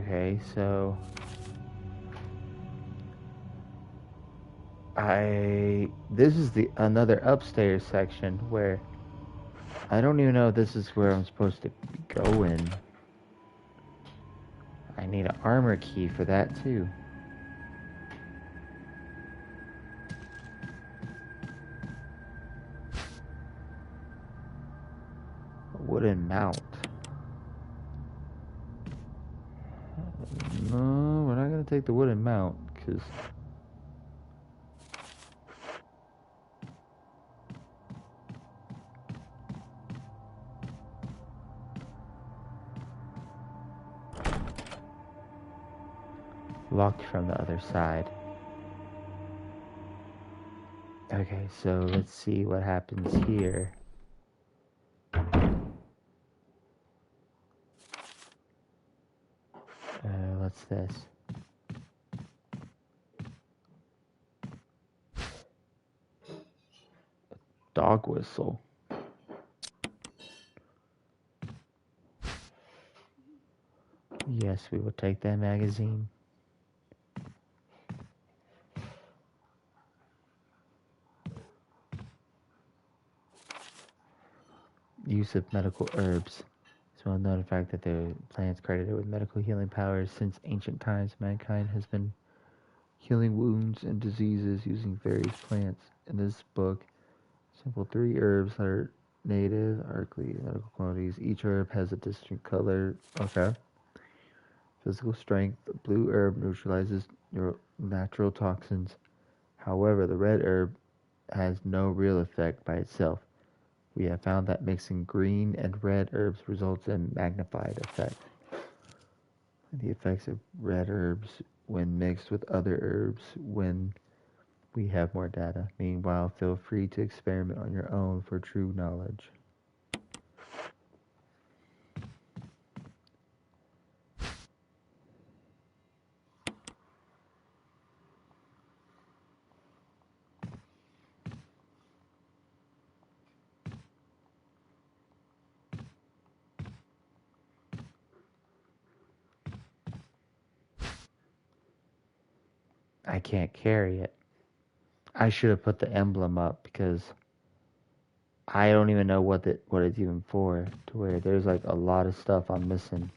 Okay, so this is the another upstairs section where I don't even know if this is where I'm supposed to be going. I need an armor key for that too. A wooden mount. No, we're not gonna take the wooden mount because locked from the other side. Okay, so let's see what happens here. What's this? Dog whistle. Yes, we will take that magazine. Use of medical herbs. It's well known fact that the plants credited with medical healing powers since ancient times. Mankind has been healing wounds and diseases using various plants. In this book, sample 3 herbs that are native, arcly medical qualities. Each herb has a distinct color. Okay. Physical strength. The blue herb neutralizes natural toxins. However, the red herb has no real effect by itself. We have found that mixing green and red herbs results in magnified effect. The effects of red herbs when mixed with other herbs when we have more data. Meanwhile, feel free to experiment on your own for true knowledge. I can't carry it. I should have put the emblem up because I don't even know what it's even for. To where there's like a lot of stuff I'm missing.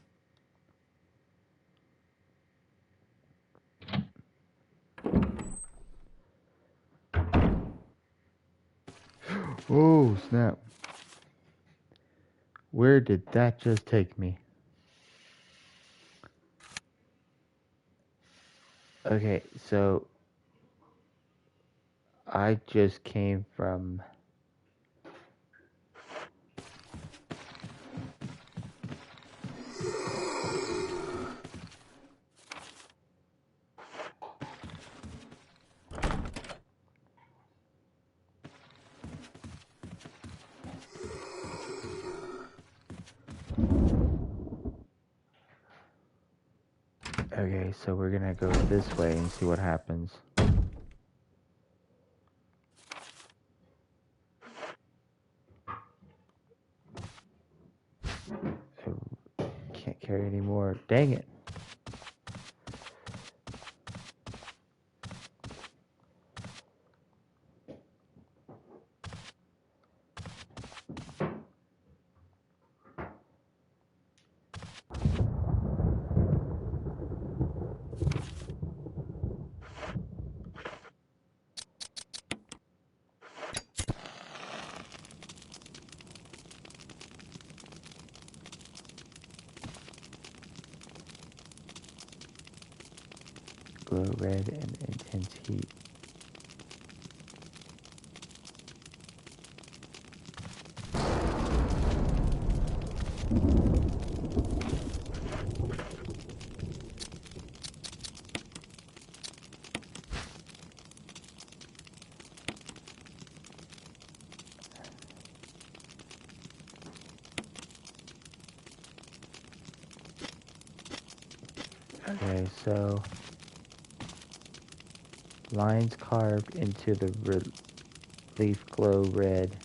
Oh snap! Where did that just take me? Okay, so I just came from. Okay, so we're gonna go this way and see what happens. I can't carry anymore. Dang it. Glow red and intense heat. Okay, so lines carved into the relief glow red,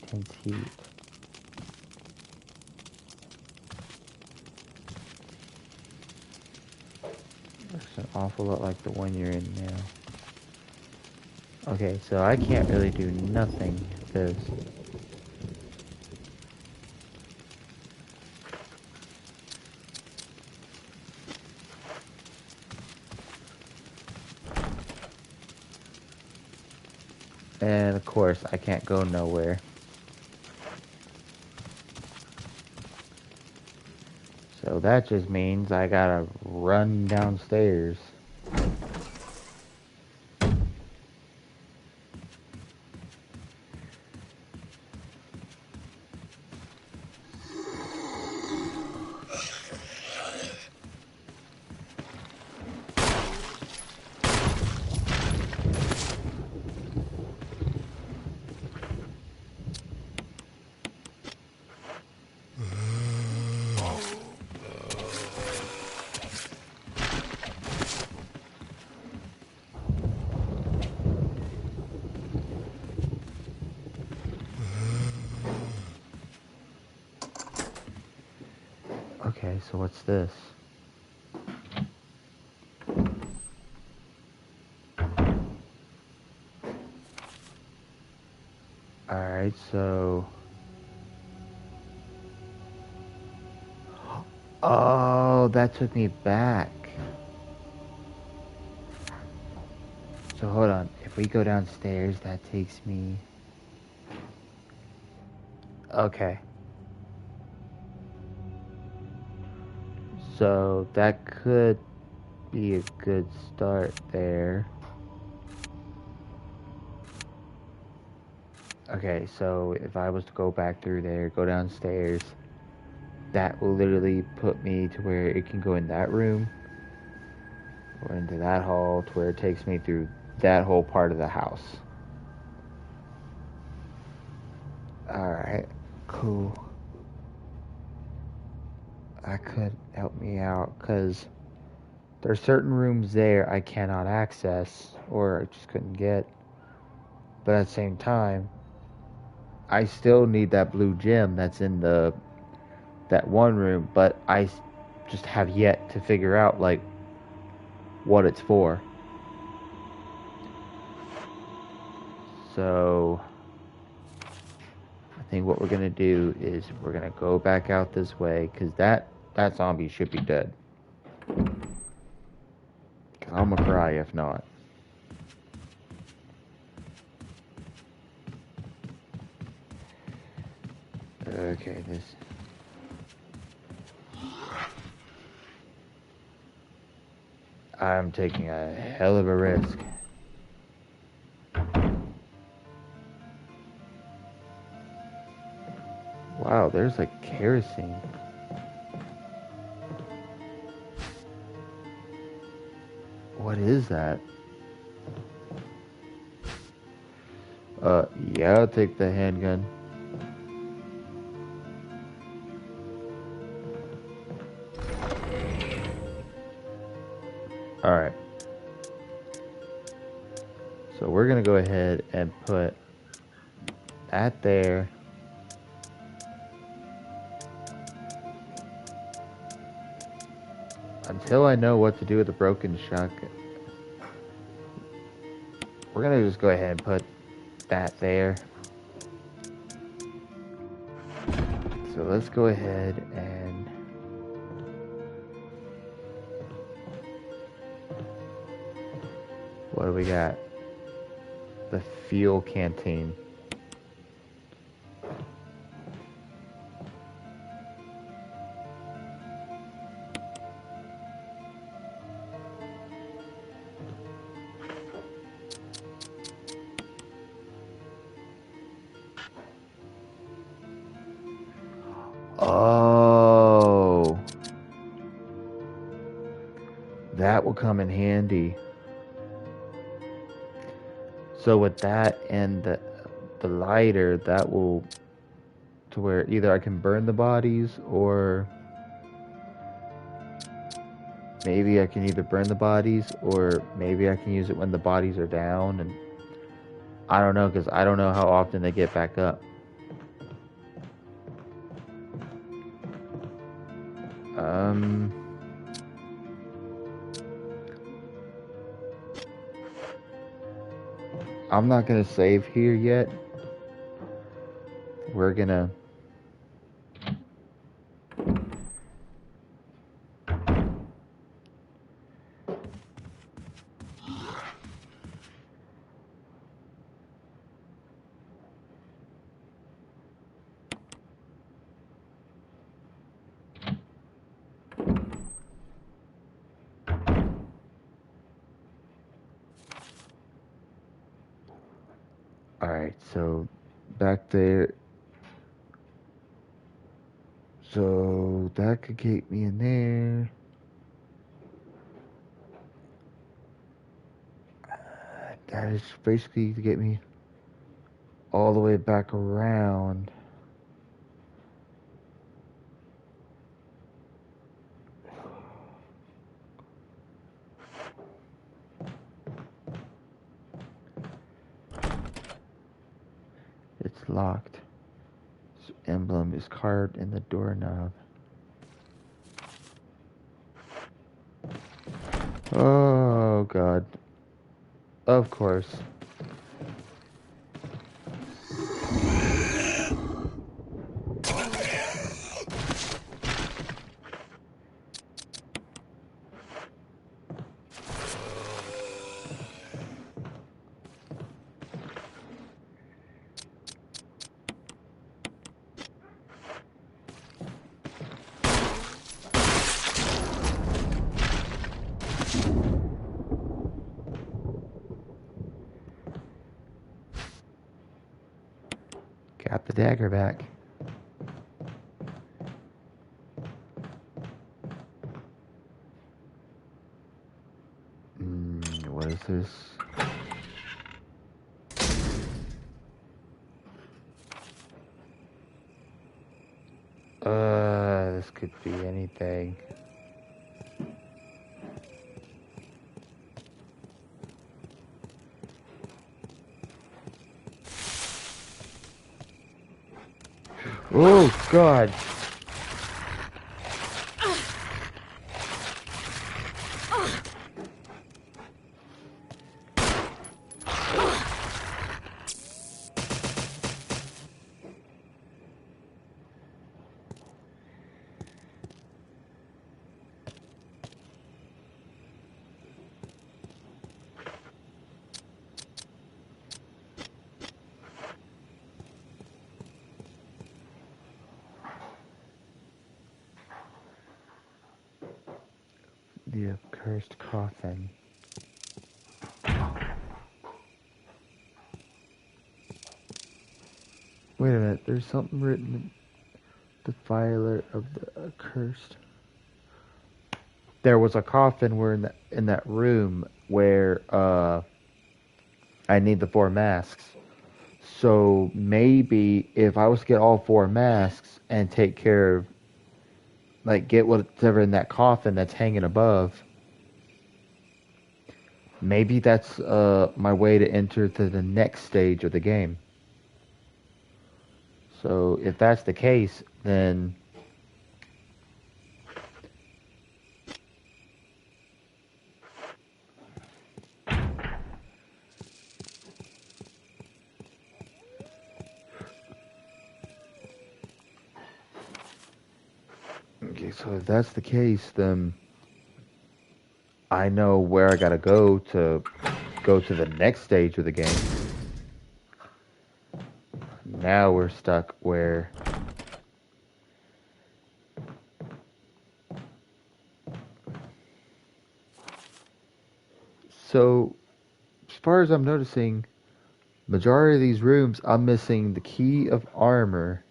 intense heat. Looks an awful lot like the one you're in now. Okay, so I can't really do nothing to this. And of course, I can't go nowhere. So that just means I gotta run downstairs. Okay, so what's this? Alright, so... Oh, that took me back. So hold on, if we go downstairs, that takes me... Okay. So that could be a good start there. Okay, so if I was to go back through there, go downstairs, that will literally put me to where it can go in that room, or into that hall, to where it takes me through that whole part of the house. Alright, cool. That could help me out, because there's certain rooms there I cannot access, or I just couldn't get. But at the same time, I still need that blue gem that's in that one room, but I just have yet to figure out, like, what it's for. So I think what we're gonna do is we're gonna go back out this way, because that zombie should be dead. Cause I'm gonna cry if not. Okay, this... I'm taking a hell of a risk. Wow, there's like kerosene. What is that? Yeah, I'll take the handgun. Alright. So we're gonna go ahead and put that there. Until I know what to do with the broken shotgun. We're gonna just go ahead and put that there. So let's go ahead and... What do we got? The fuel canteen. Oh, that will come in handy. So with that and the lighter, that will to where either I can burn the bodies or maybe I can either burn the bodies or maybe I can use it when the bodies are down, and I don't know because I don't know how often they get back up. Um, I'm not gonna save here yet. We're gonna. Alright, so back there. So that could get me in there. That is basically to get me all the way back around. It's locked. This emblem is carved in the doorknob. Oh god. Of course. Got the dagger back. What is this? This could be anything. Oh god. The accursed coffin. Wait a minute, there's something written in the filer of the accursed. There was a coffin where in that room where I need the 4 masks. So maybe if I was to get all 4 masks and take care of, like, get whatever in that coffin that's hanging above, maybe that's my way to enter to the next stage of the game. So if that's the case, then okay, so if that's the case, then I know where I gotta go to the next stage of the game. Now we're stuck where so as far as I'm noticing, majority of these rooms I'm missing the key of armor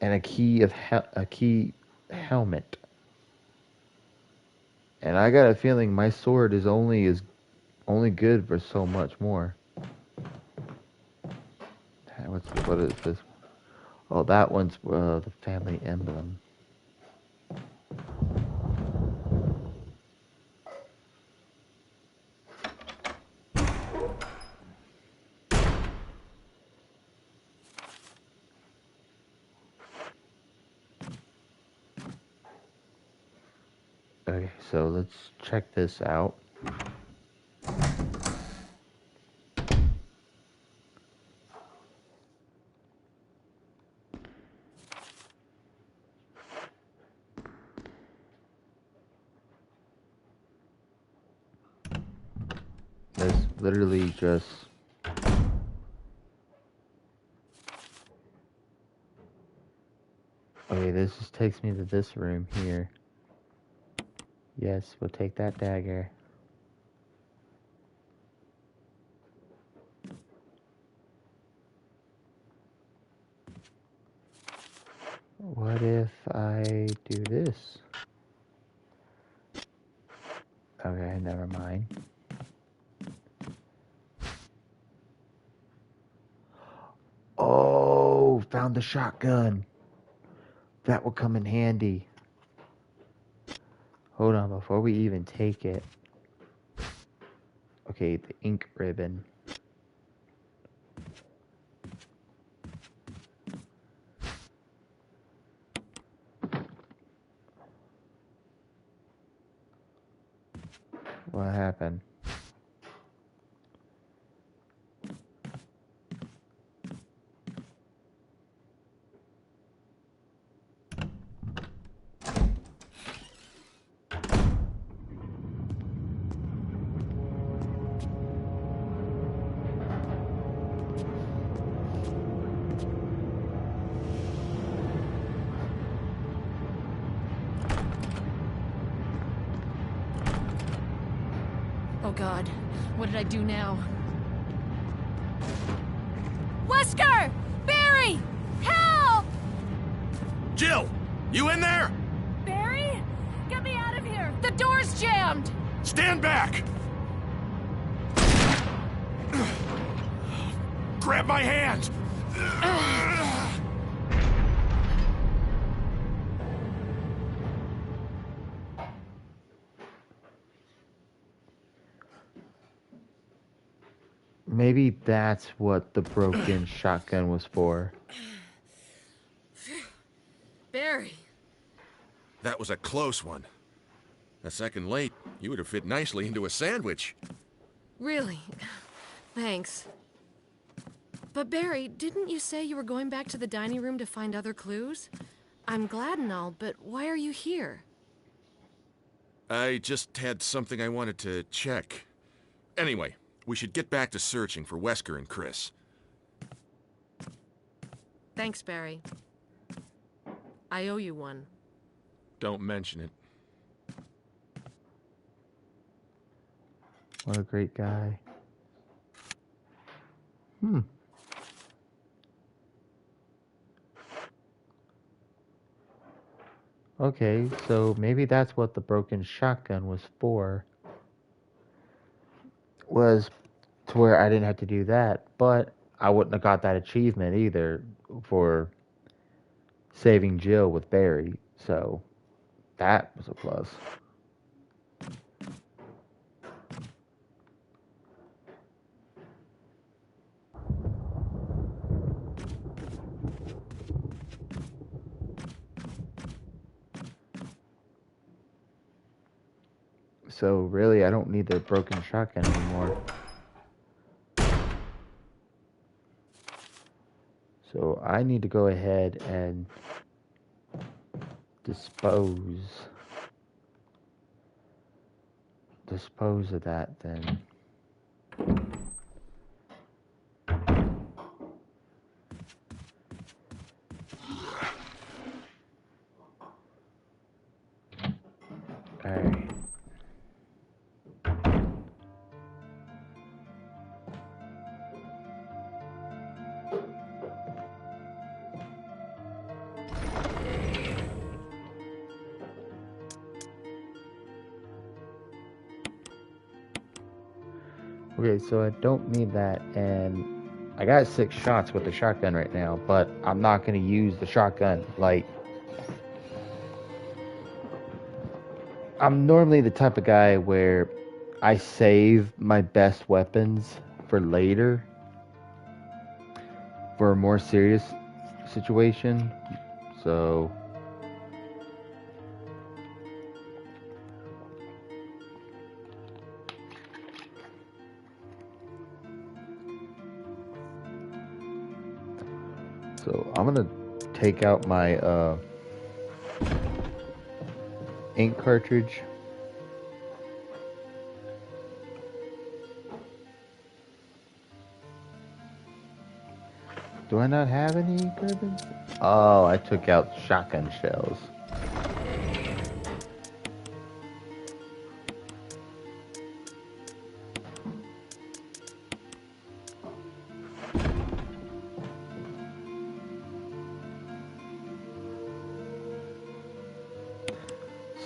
and a key helmet. And I got a feeling my sword is only good for so much more. What is this? Oh, that one's the family emblem. Okay, so let's check this out. There's literally just okay, this just takes me to this room here. Yes, we'll take that dagger. What if I do this? Okay, never mind. Oh, found the shotgun. That will come in handy. Hold on, before we even take it. Okay, the ink ribbon. What happened? Oh god, what did I do now? Wesker! Barry! Help! Jill! You in there? Barry? Get me out of here! The door's jammed! Stand back! Grab my hand! Maybe that's what the broken shotgun was for. Barry! That was a close one. A second late, you would have fit nicely into a sandwich. Really? Thanks. But Barry, didn't you say you were going back to the dining room to find other clues? I'm glad and all, but why are you here? I just had something I wanted to check. Anyway, we should get back to searching for Wesker and Chris. Thanks, Barry. I owe you one. Don't mention it. What a great guy. Okay, so maybe that's what the broken shotgun was for. Was to where I didn't have to do that, but I wouldn't have got that achievement either for saving Jill with Barry. So that was a plus. So really, I don't need the broken shotgun anymore. So I need to go ahead and dispose of that then. Alright. Okay, so I don't need that, and I got 6 shots with the shotgun right now, but I'm not gonna use the shotgun. Like, I'm normally the type of guy where I save my best weapons for later, for a more serious situation. So I'm gonna take out my ink cartridge. Do I not have any bourbons? Oh, I took out shotgun shells.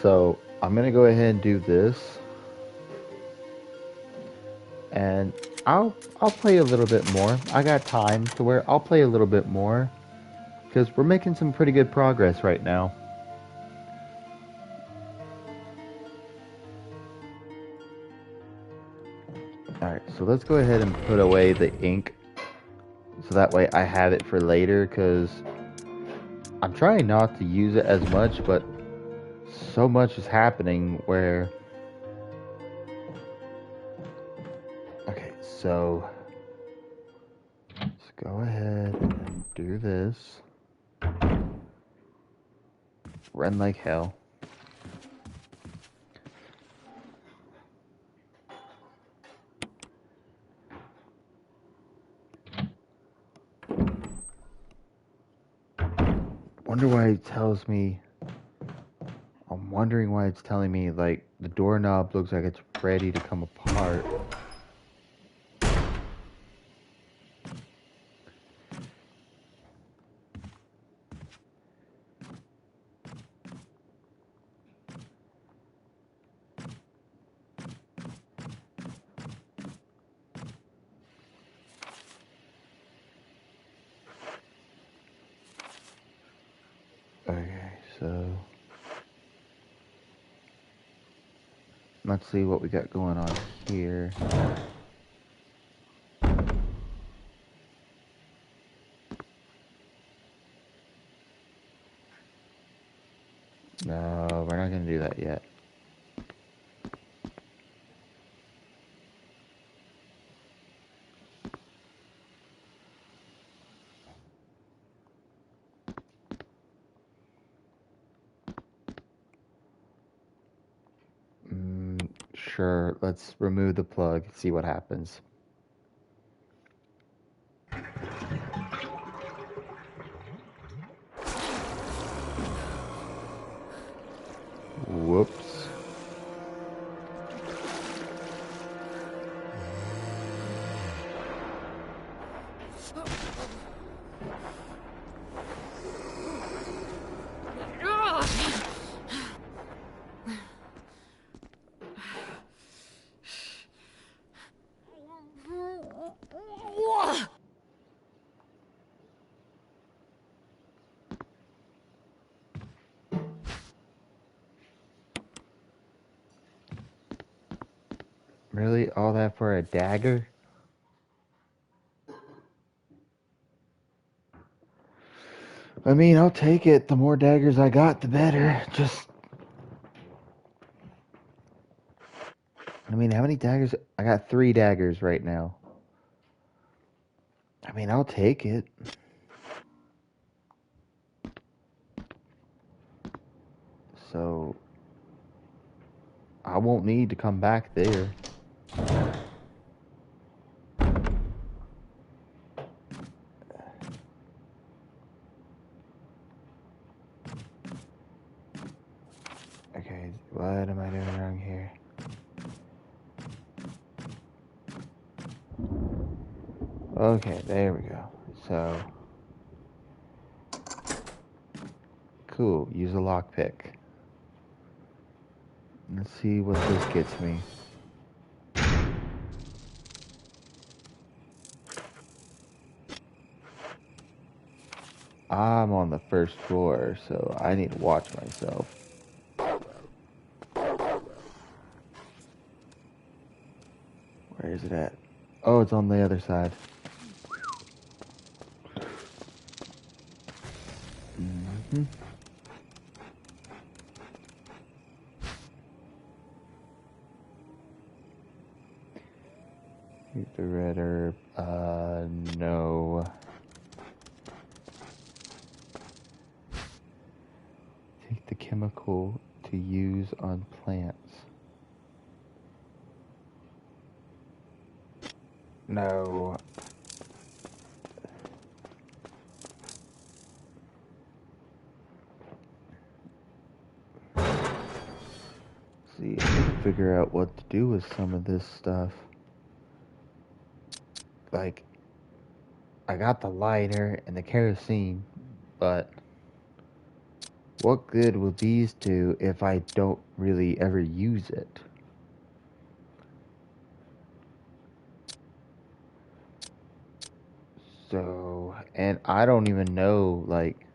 So I'm gonna go ahead and do this, and I'll play a little bit more. I got time to where I'll play a little bit more because we're making some pretty good progress right now. All right, so let's go ahead and put away the ink, so that way I have it for later. Because I'm trying not to use it as much, but so much is happening where. Okay, so let's go ahead and do this. Run like hell. Wonder why it tells me. I'm wondering why it's telling me like the doorknob looks like it's ready to come apart. Okay, so let's see what we got going on here. No, we're not gonna do that yet. Sure, let's remove the plug, see what happens. Whoops. Really? All that for a dagger? I mean, I'll take it. The more daggers I got, the better. I mean, how many daggers? I got 3 daggers right now. I mean, I'll take it. So, I won't need to come back there. Okay, what am I doing wrong here? Okay, there we go. So, cool. Use a lockpick. Let's see what this gets me. I'm on the first floor, so I need to watch myself. Where is it at? Oh, it's on the other side. Mm-hmm. Here's the red herb. No. Take the chemical to use on plants. No. See, I need to figure out what to do with some of this stuff. Like, I got the lighter and the kerosene, but what good will these do if I don't really ever use it? So, and I don't even know, like,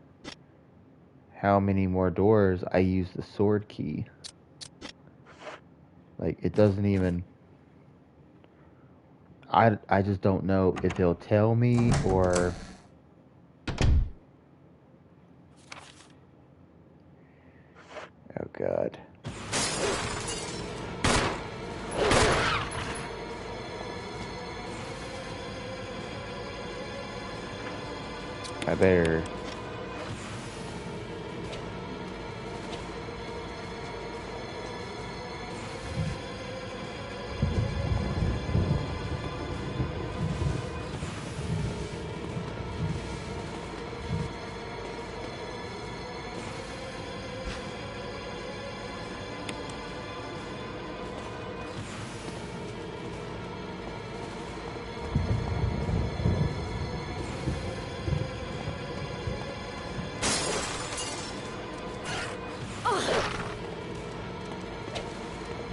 how many more doors I use the sword key. Like, it doesn't even... I just don't know if he'll tell me or... Oh, God. I better...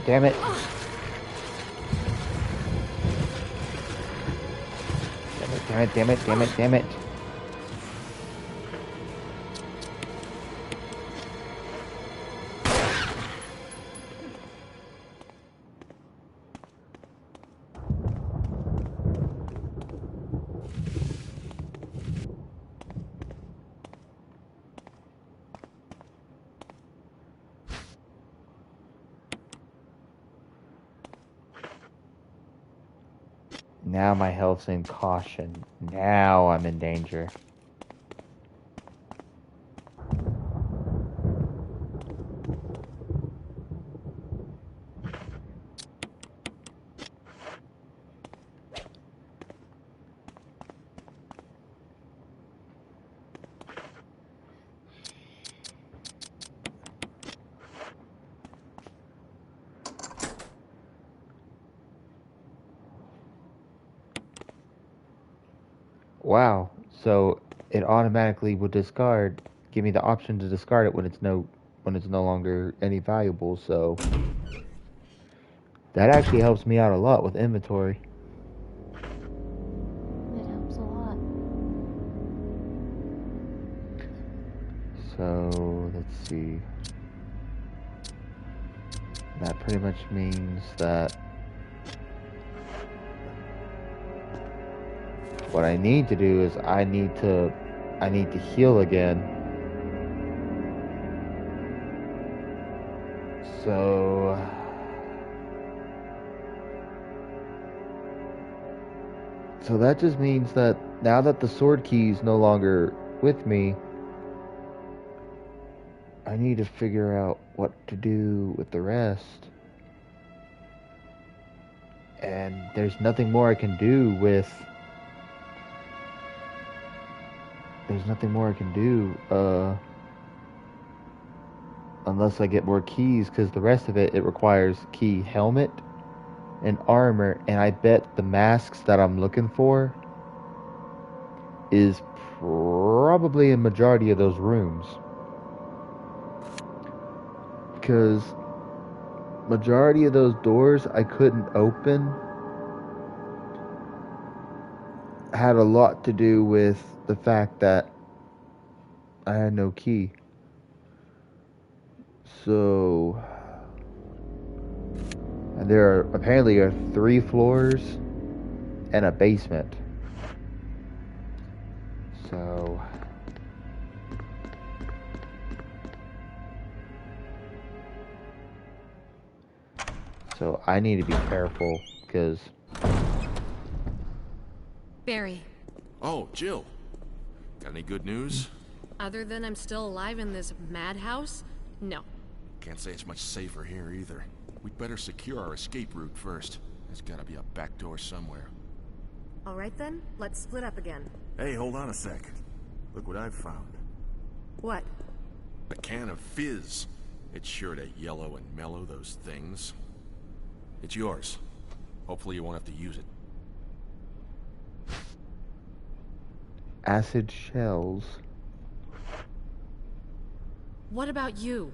Damn it. Damn it, damn it, damn it, damn it. Now my health's in caution. Now I'm in danger. Wow. So it automatically will discard, give me the option to discard it when it's no longer any valuable. So that actually helps me out a lot with inventory. It helps a lot. So let's see. That pretty much means that what I need to do is I need to heal again. So that just means that now that the sword key is no longer with me, I need to figure out what to do with the rest. And there's nothing more I can do with... There's nothing more I can do, unless I get more keys, because the rest of it requires key helmet and armor, and I bet the masks that I'm looking for is probably a majority of those rooms. Because majority of those doors I couldn't open had a lot to do with the fact that I had no key. So, and there are apparently 3 floors and a basement. So, I need to be careful because Barry, Oh, Jill. Got any good news? other than I'm still alive in this madhouse? No. Can't say it's much safer here either. We'd better secure our escape route first. There's gotta be a back door somewhere. All right then, let's split up again. Hey, hold on a sec. Look what I've found. What? A can of fizz. It's sure to yellow and mellow those things. It's yours. Hopefully you won't have to use it. acid shells. What about you?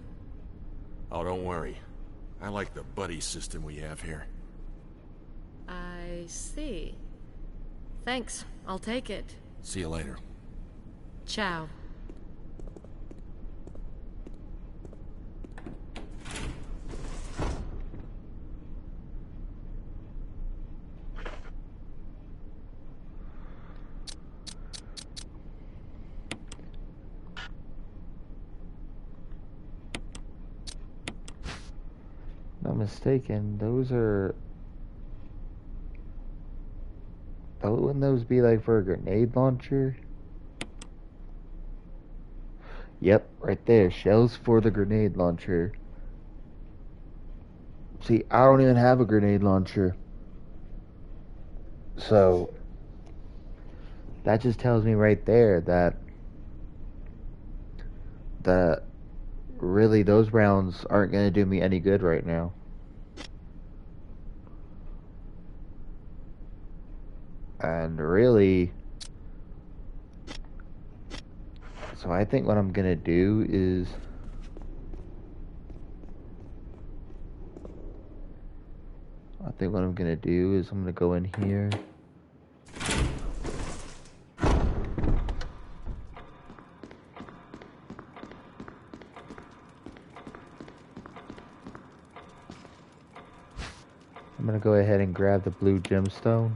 Oh, don't worry. I like the buddy system we have here. I see. Thanks. I'll take it. See you later. Ciao. Not mistaken, those are... Wouldn't those be like for a grenade launcher? Yep, right there. Shells for the grenade launcher. See, I don't even have a grenade launcher. So, that just tells me right there that really those rounds aren't going to do me any good right now. And really, so I think what I'm going to do is I'm going to go in here. I'm going to go ahead and grab the blue gemstone.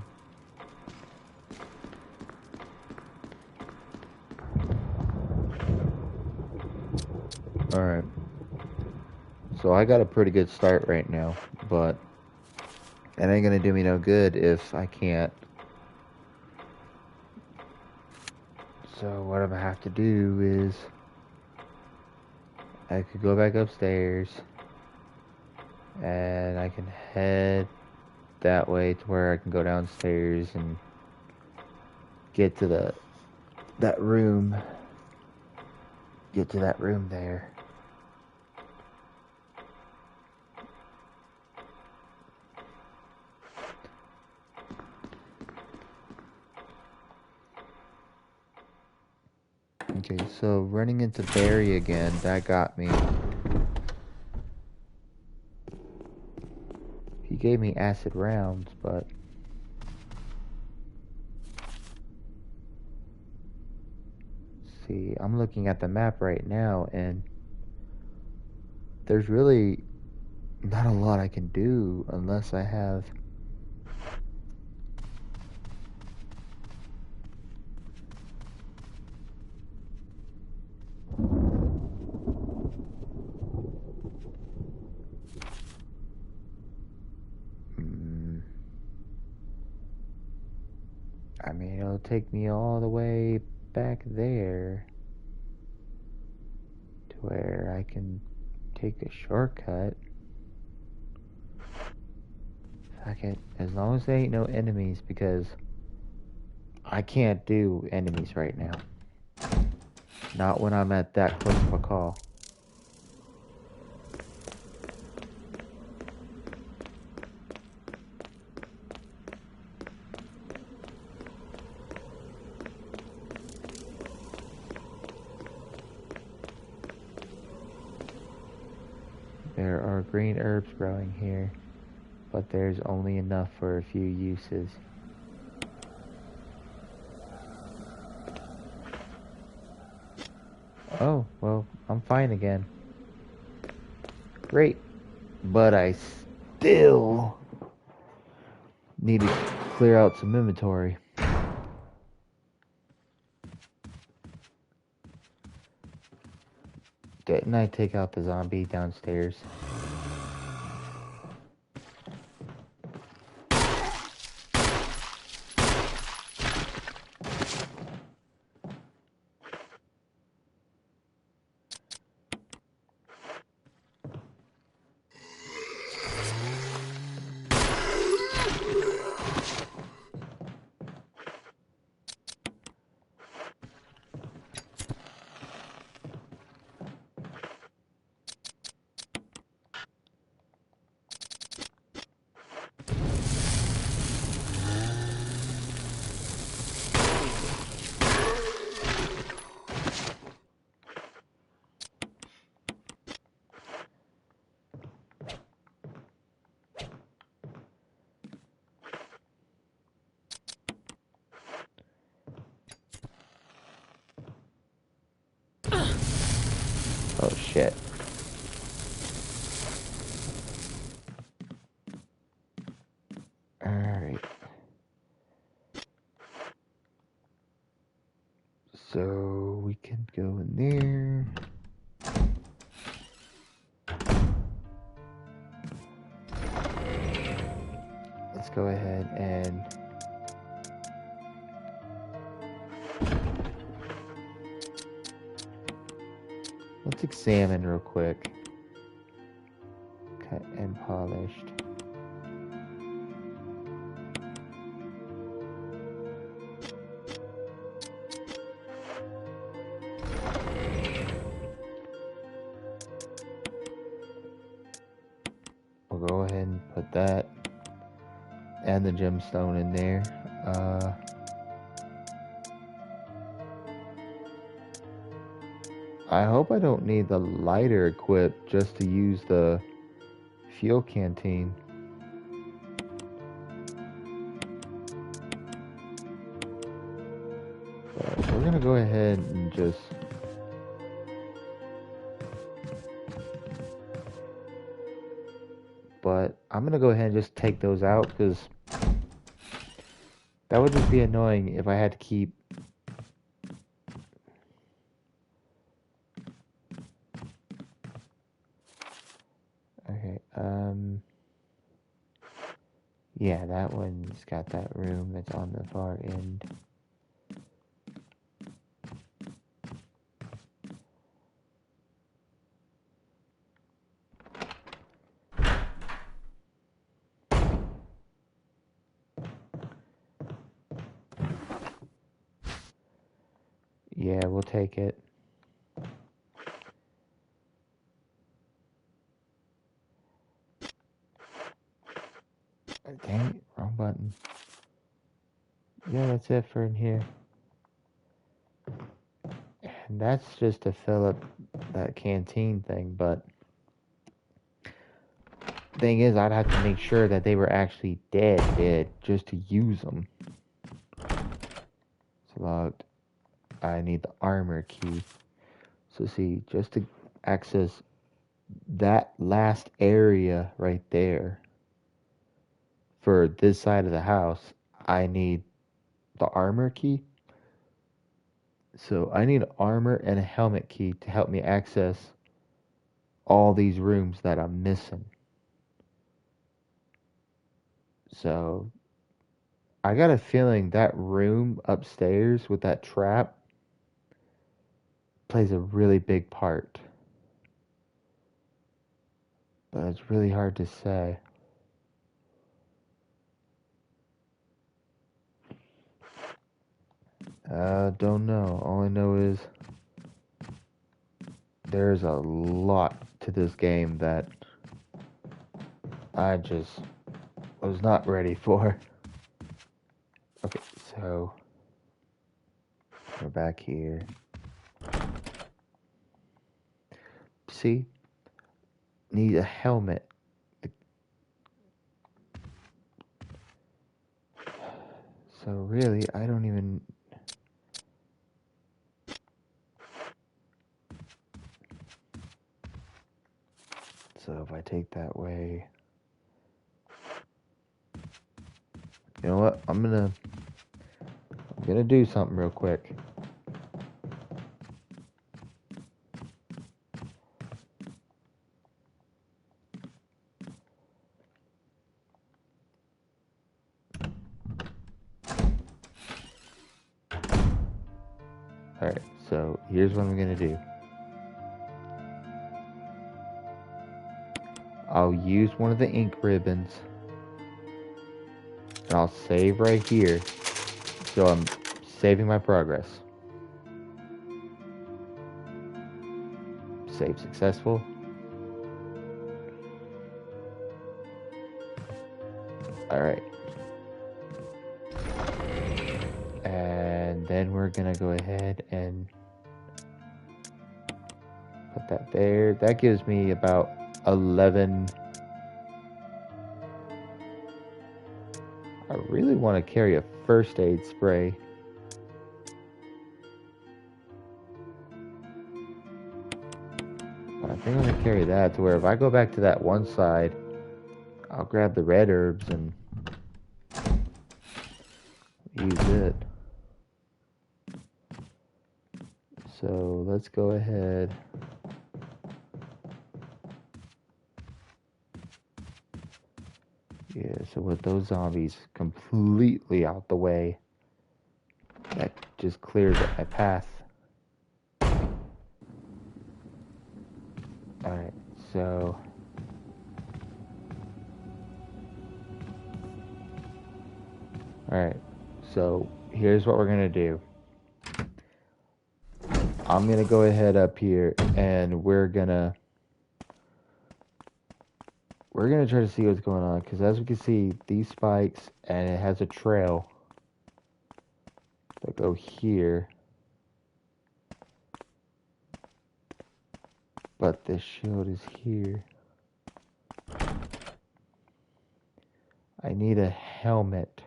Alright. So I got a pretty good start right now, but it ain't gonna do me no good if I can't. So what I'm gonna have to do is I could go back upstairs and I can head that way to where I can go downstairs and get to that room. Get to that room there. Okay, so running into Barry again, that got me. He gave me acid rounds, but... See, I'm looking at the map right now, and there's really not a lot I can do unless I have... I mean, it'll take me all the way back there to where I can take a shortcut. Fuck it, as long as there ain't no enemies, because I can't do enemies right now. Not when I'm at that close of a call. There are green herbs growing here, but there's only enough for a few uses. Oh, well, I'm fine again. Great. But I still need to clear out some inventory. Didn't I take out the zombie downstairs? Oh shit. Alright. So we can go in there. Let's go ahead and let's examine real quick. Cut and polished. We'll go ahead and put that and the gemstone in there. I hope I don't need the lighter equipped just to use the fuel canteen. But we're gonna go ahead and just I'm gonna go ahead and just take those out because that would just be annoying if I had to keep okay, yeah, that one's got that room that's on the far end. Yeah, we'll take it. Dang it, wrong button. Yeah, that's it for in here. And that's just to fill up that canteen thing, but thing is, I'd have to make sure that they were actually dead, just to use them. It's logged. I need the armor key. So see, just to access that last area right there for this side of the house, I need the armor key. So I need an armor and a helmet key to help me access all these rooms that I'm missing. So I got a feeling that room upstairs with that trap plays a really big part. But it's really hard to say. Don't know. All I know is there's a lot to this game that I just was not ready for. Okay, so we're back here. See? Need a helmet. So really, I don't even... So if I take that way, you know what? I'm gonna do something real quick. Alright, so here's what I'm gonna do. I'll use one of the ink ribbons and I'll save right here. So I'm saving my progress. Save successful. Alright. And then we're gonna go ahead and put that there. That gives me about 11. I really want to carry a first aid spray. But I think I'm gonna carry that to where if I go back to that one side, I'll grab the red herbs and use it. So let's go ahead. Yeah, so with those zombies completely out the way, that just clears up my path. Alright, so alright, so here's what we're gonna do. I'm gonna go ahead up here and we're gonna try to see what's going on, because as we can see, these spikes, and it has a trail that go here, but this shield is here. I need a helmet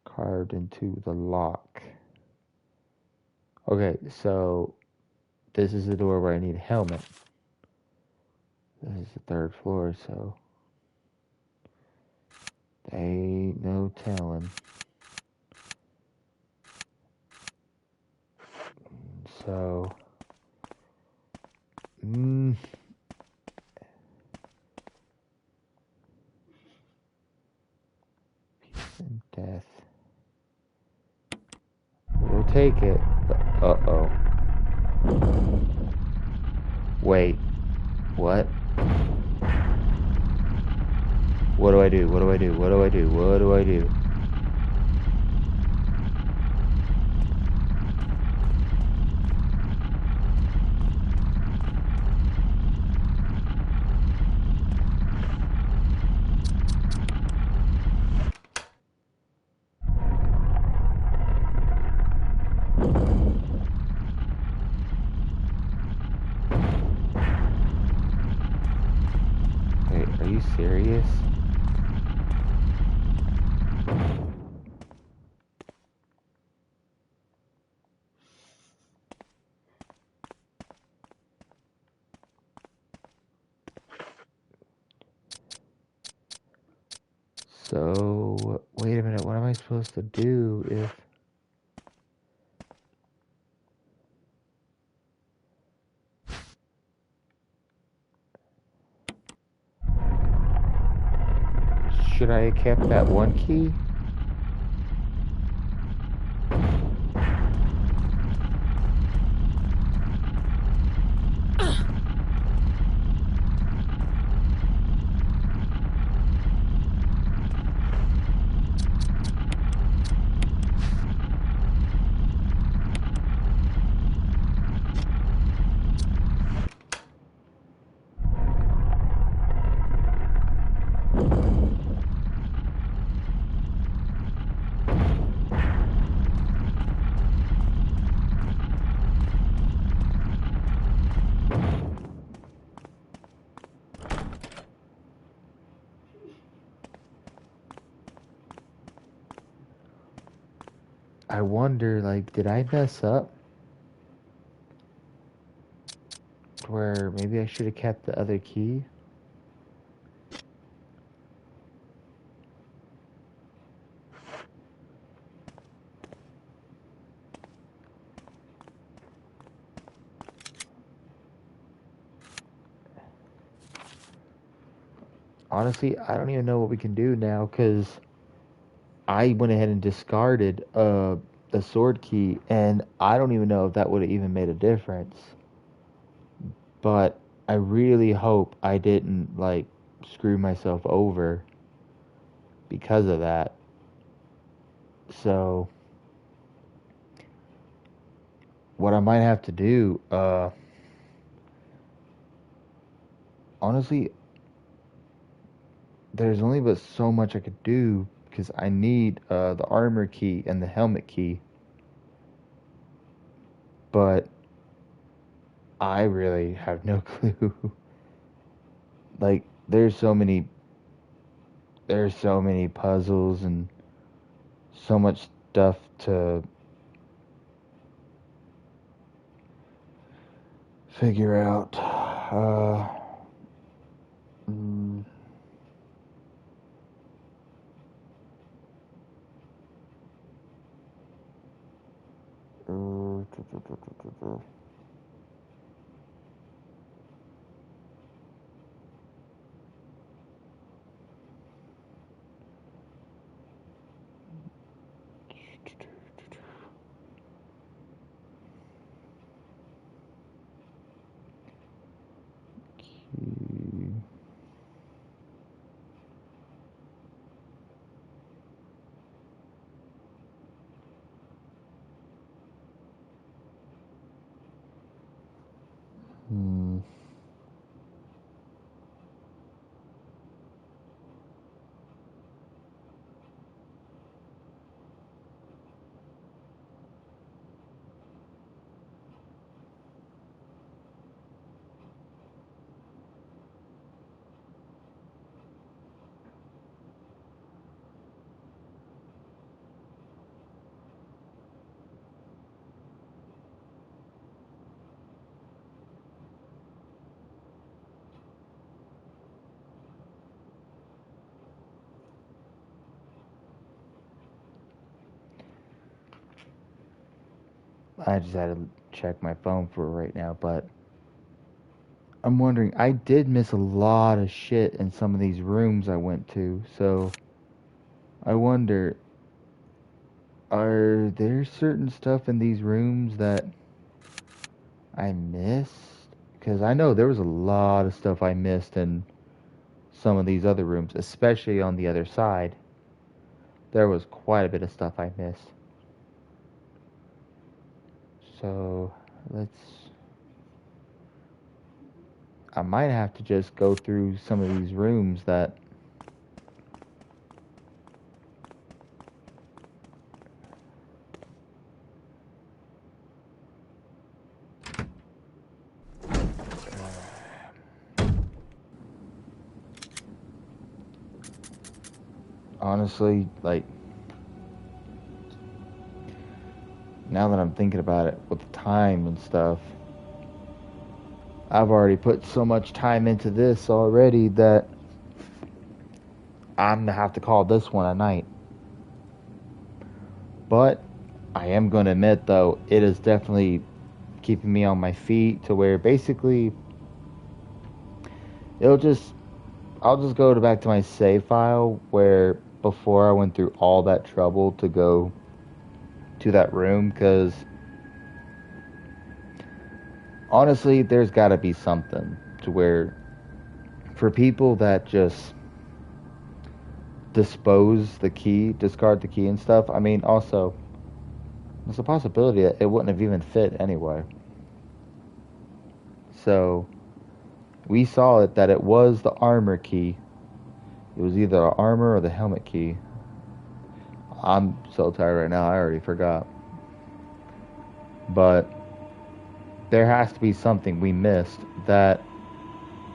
carved into the lock. Okay, so this is the door where I need a helmet. This is the 3rd floor, so there ain't no telling. So, peace and death. We'll take it, but uh-oh. Wait, what? What do I do? What do I do? What do I do? What do I do? Wait, are you serious? So, wait a minute, what am I supposed to do if... Should I have kept that one key? I wonder, like, did I mess up? where maybe I should have kept the other key. Honestly, I don't even know what we can do now because I went ahead and discarded the sword key, and I don't even know if that would have even made a difference. But I really hope I didn't like screw myself over because of that. So what I might have to do, honestly, there's only but so much I could do because I need the armor key and the helmet key. But I really have no clue. Like there's so many puzzles and so much stuff to figure out. Mm, uh, hmm. I just had to check my phone for right now, but I'm wondering, I did miss a lot of shit in some of these rooms I went to, so I wonder, are there certain stuff in these rooms that I missed? Because I know there was a lot of stuff I missed in some of these other rooms, especially on the other side. There was quite a bit of stuff I missed. So, I might have to just go through some of these rooms that honestly, like, now that I'm thinking about it with the time and stuff, I've already put so much time into this already that I'm gonna have to call this one a night. But I am gonna admit though, it is definitely keeping me on my feet to where basically it'll just I'll just go back to my save file where before I went through all that trouble to go to that room because honestly there's got to be something to where for people that just discard the key and stuff. I mean, also there's a possibility that it wouldn't have even fit anyway. So we saw it that it was the armor key. It was either the armor or the helmet key. I'm so tired right now, I already forgot. But there has to be something we missed that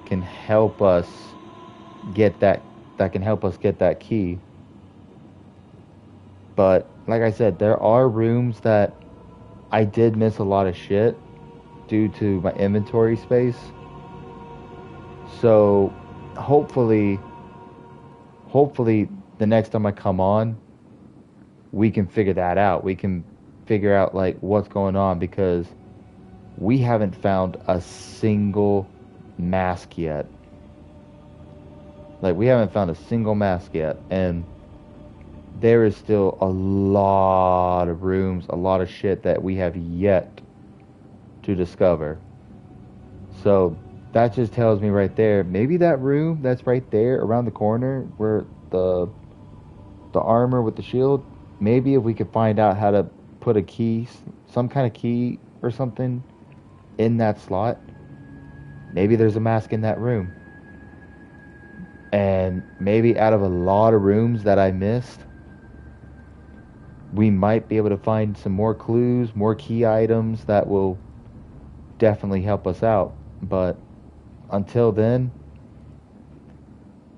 can help us get that key. But like I said, there are rooms that I did miss a lot of shit due to my inventory space. So hopefully the next time I come on, we can figure that out. We can figure out like what's going on because we haven't found a single mask yet. Like we haven't found a single mask yet, and there is still a lot of rooms, a lot of shit that we have yet to discover. So that just tells me right there, maybe that room that's right there around the corner where the armor with the shield, maybe if we could find out how to put a key, some kind of key or something in that slot, maybe there's a mask in that room. And maybe out of a lot of rooms that I missed, we might be able to find some more clues, more key items that will definitely help us out. But until then,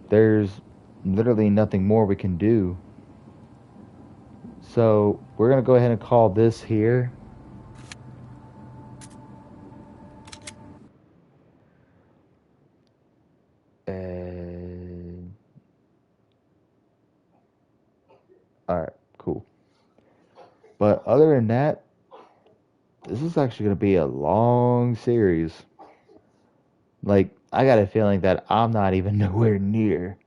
there's literally nothing more we can do. So we're going to go ahead and call this here. And alright, cool. But other than that, this is actually going to be a long series. Like, I got a feeling that I'm not even nowhere near,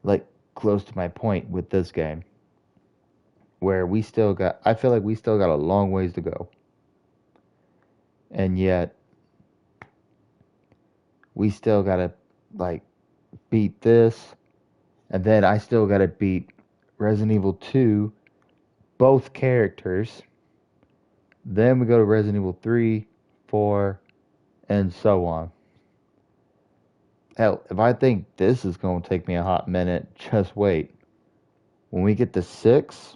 like, close to my point with this game. Where I feel like we still got a long ways to go. And yet, we still got to, like, beat this. And then I still got to beat Resident Evil 2, both characters. Then we go to Resident Evil 3, 4, and so on. Hell, if I think this is going to take me a hot minute, just wait. When we get to 6,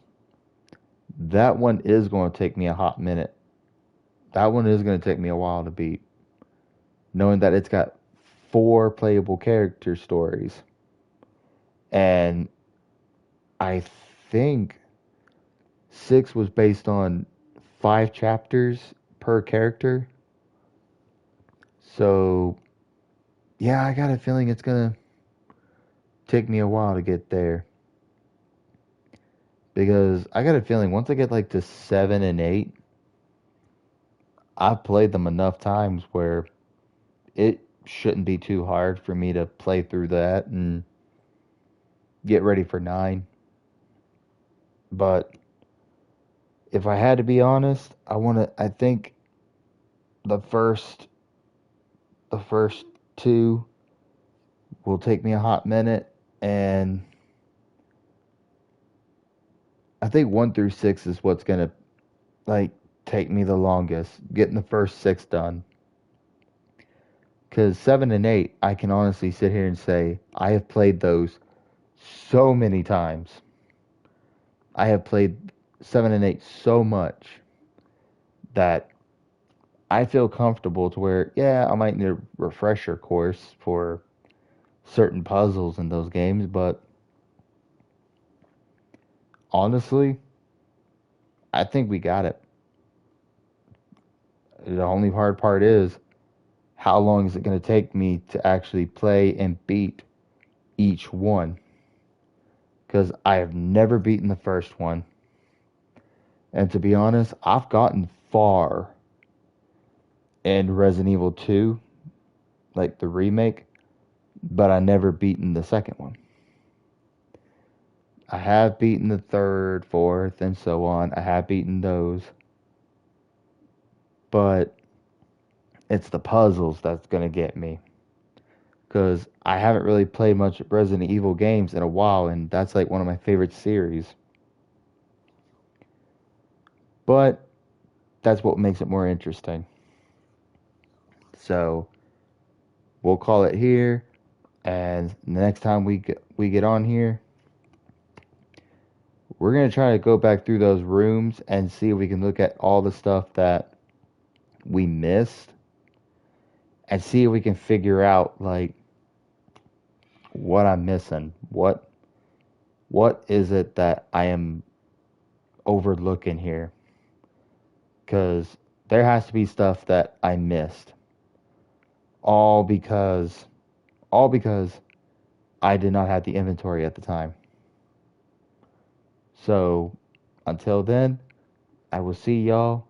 that one is going to take me a hot minute. That one is going to take me a while to beat. Knowing that it's got 4 playable character stories. And I think 6 was based on 5 chapters per character. So, yeah, I got a feeling it's going to take me a while to get there. Because I got a feeling once I get like to 7 and 8, I've played them enough times where it shouldn't be too hard for me to play through that and get ready for 9. But if I had to be honest, I think the first 2 will take me a hot minute, and I think 1 through 6 is what's gonna like take me the longest, getting the first 6 done. Because 7 and 8, I can honestly sit here and say I have played those so many times. I have played 7 and 8 so much that I feel comfortable to where, yeah, I might need a refresher course for certain puzzles in those games, but honestly, I think we got it. The only hard part is, how long is it going to take me to actually play and beat each one? Because I have never beaten the first one. And to be honest, I've gotten far in Resident Evil 2, like the remake, but I never beaten the second one. I have beaten the third, fourth, and so on. I have beaten those. But it's the puzzles that's going to get me. Because I haven't really played much Resident Evil games in a while, and that's like one of my favorite series. But that's what makes it more interesting. So we'll call it here, and the next time we get on here, we're going to try to go back through those rooms and see if we can look at all the stuff that we missed and see if we can figure out like what I'm missing. What is it that I am overlooking here? Because there has to be stuff that I missed. All because I did not have the inventory at the time. So, until then, I will see y'all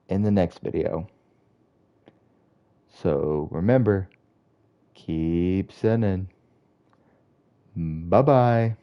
in the next video. So, remember, keep sending. Bye-bye.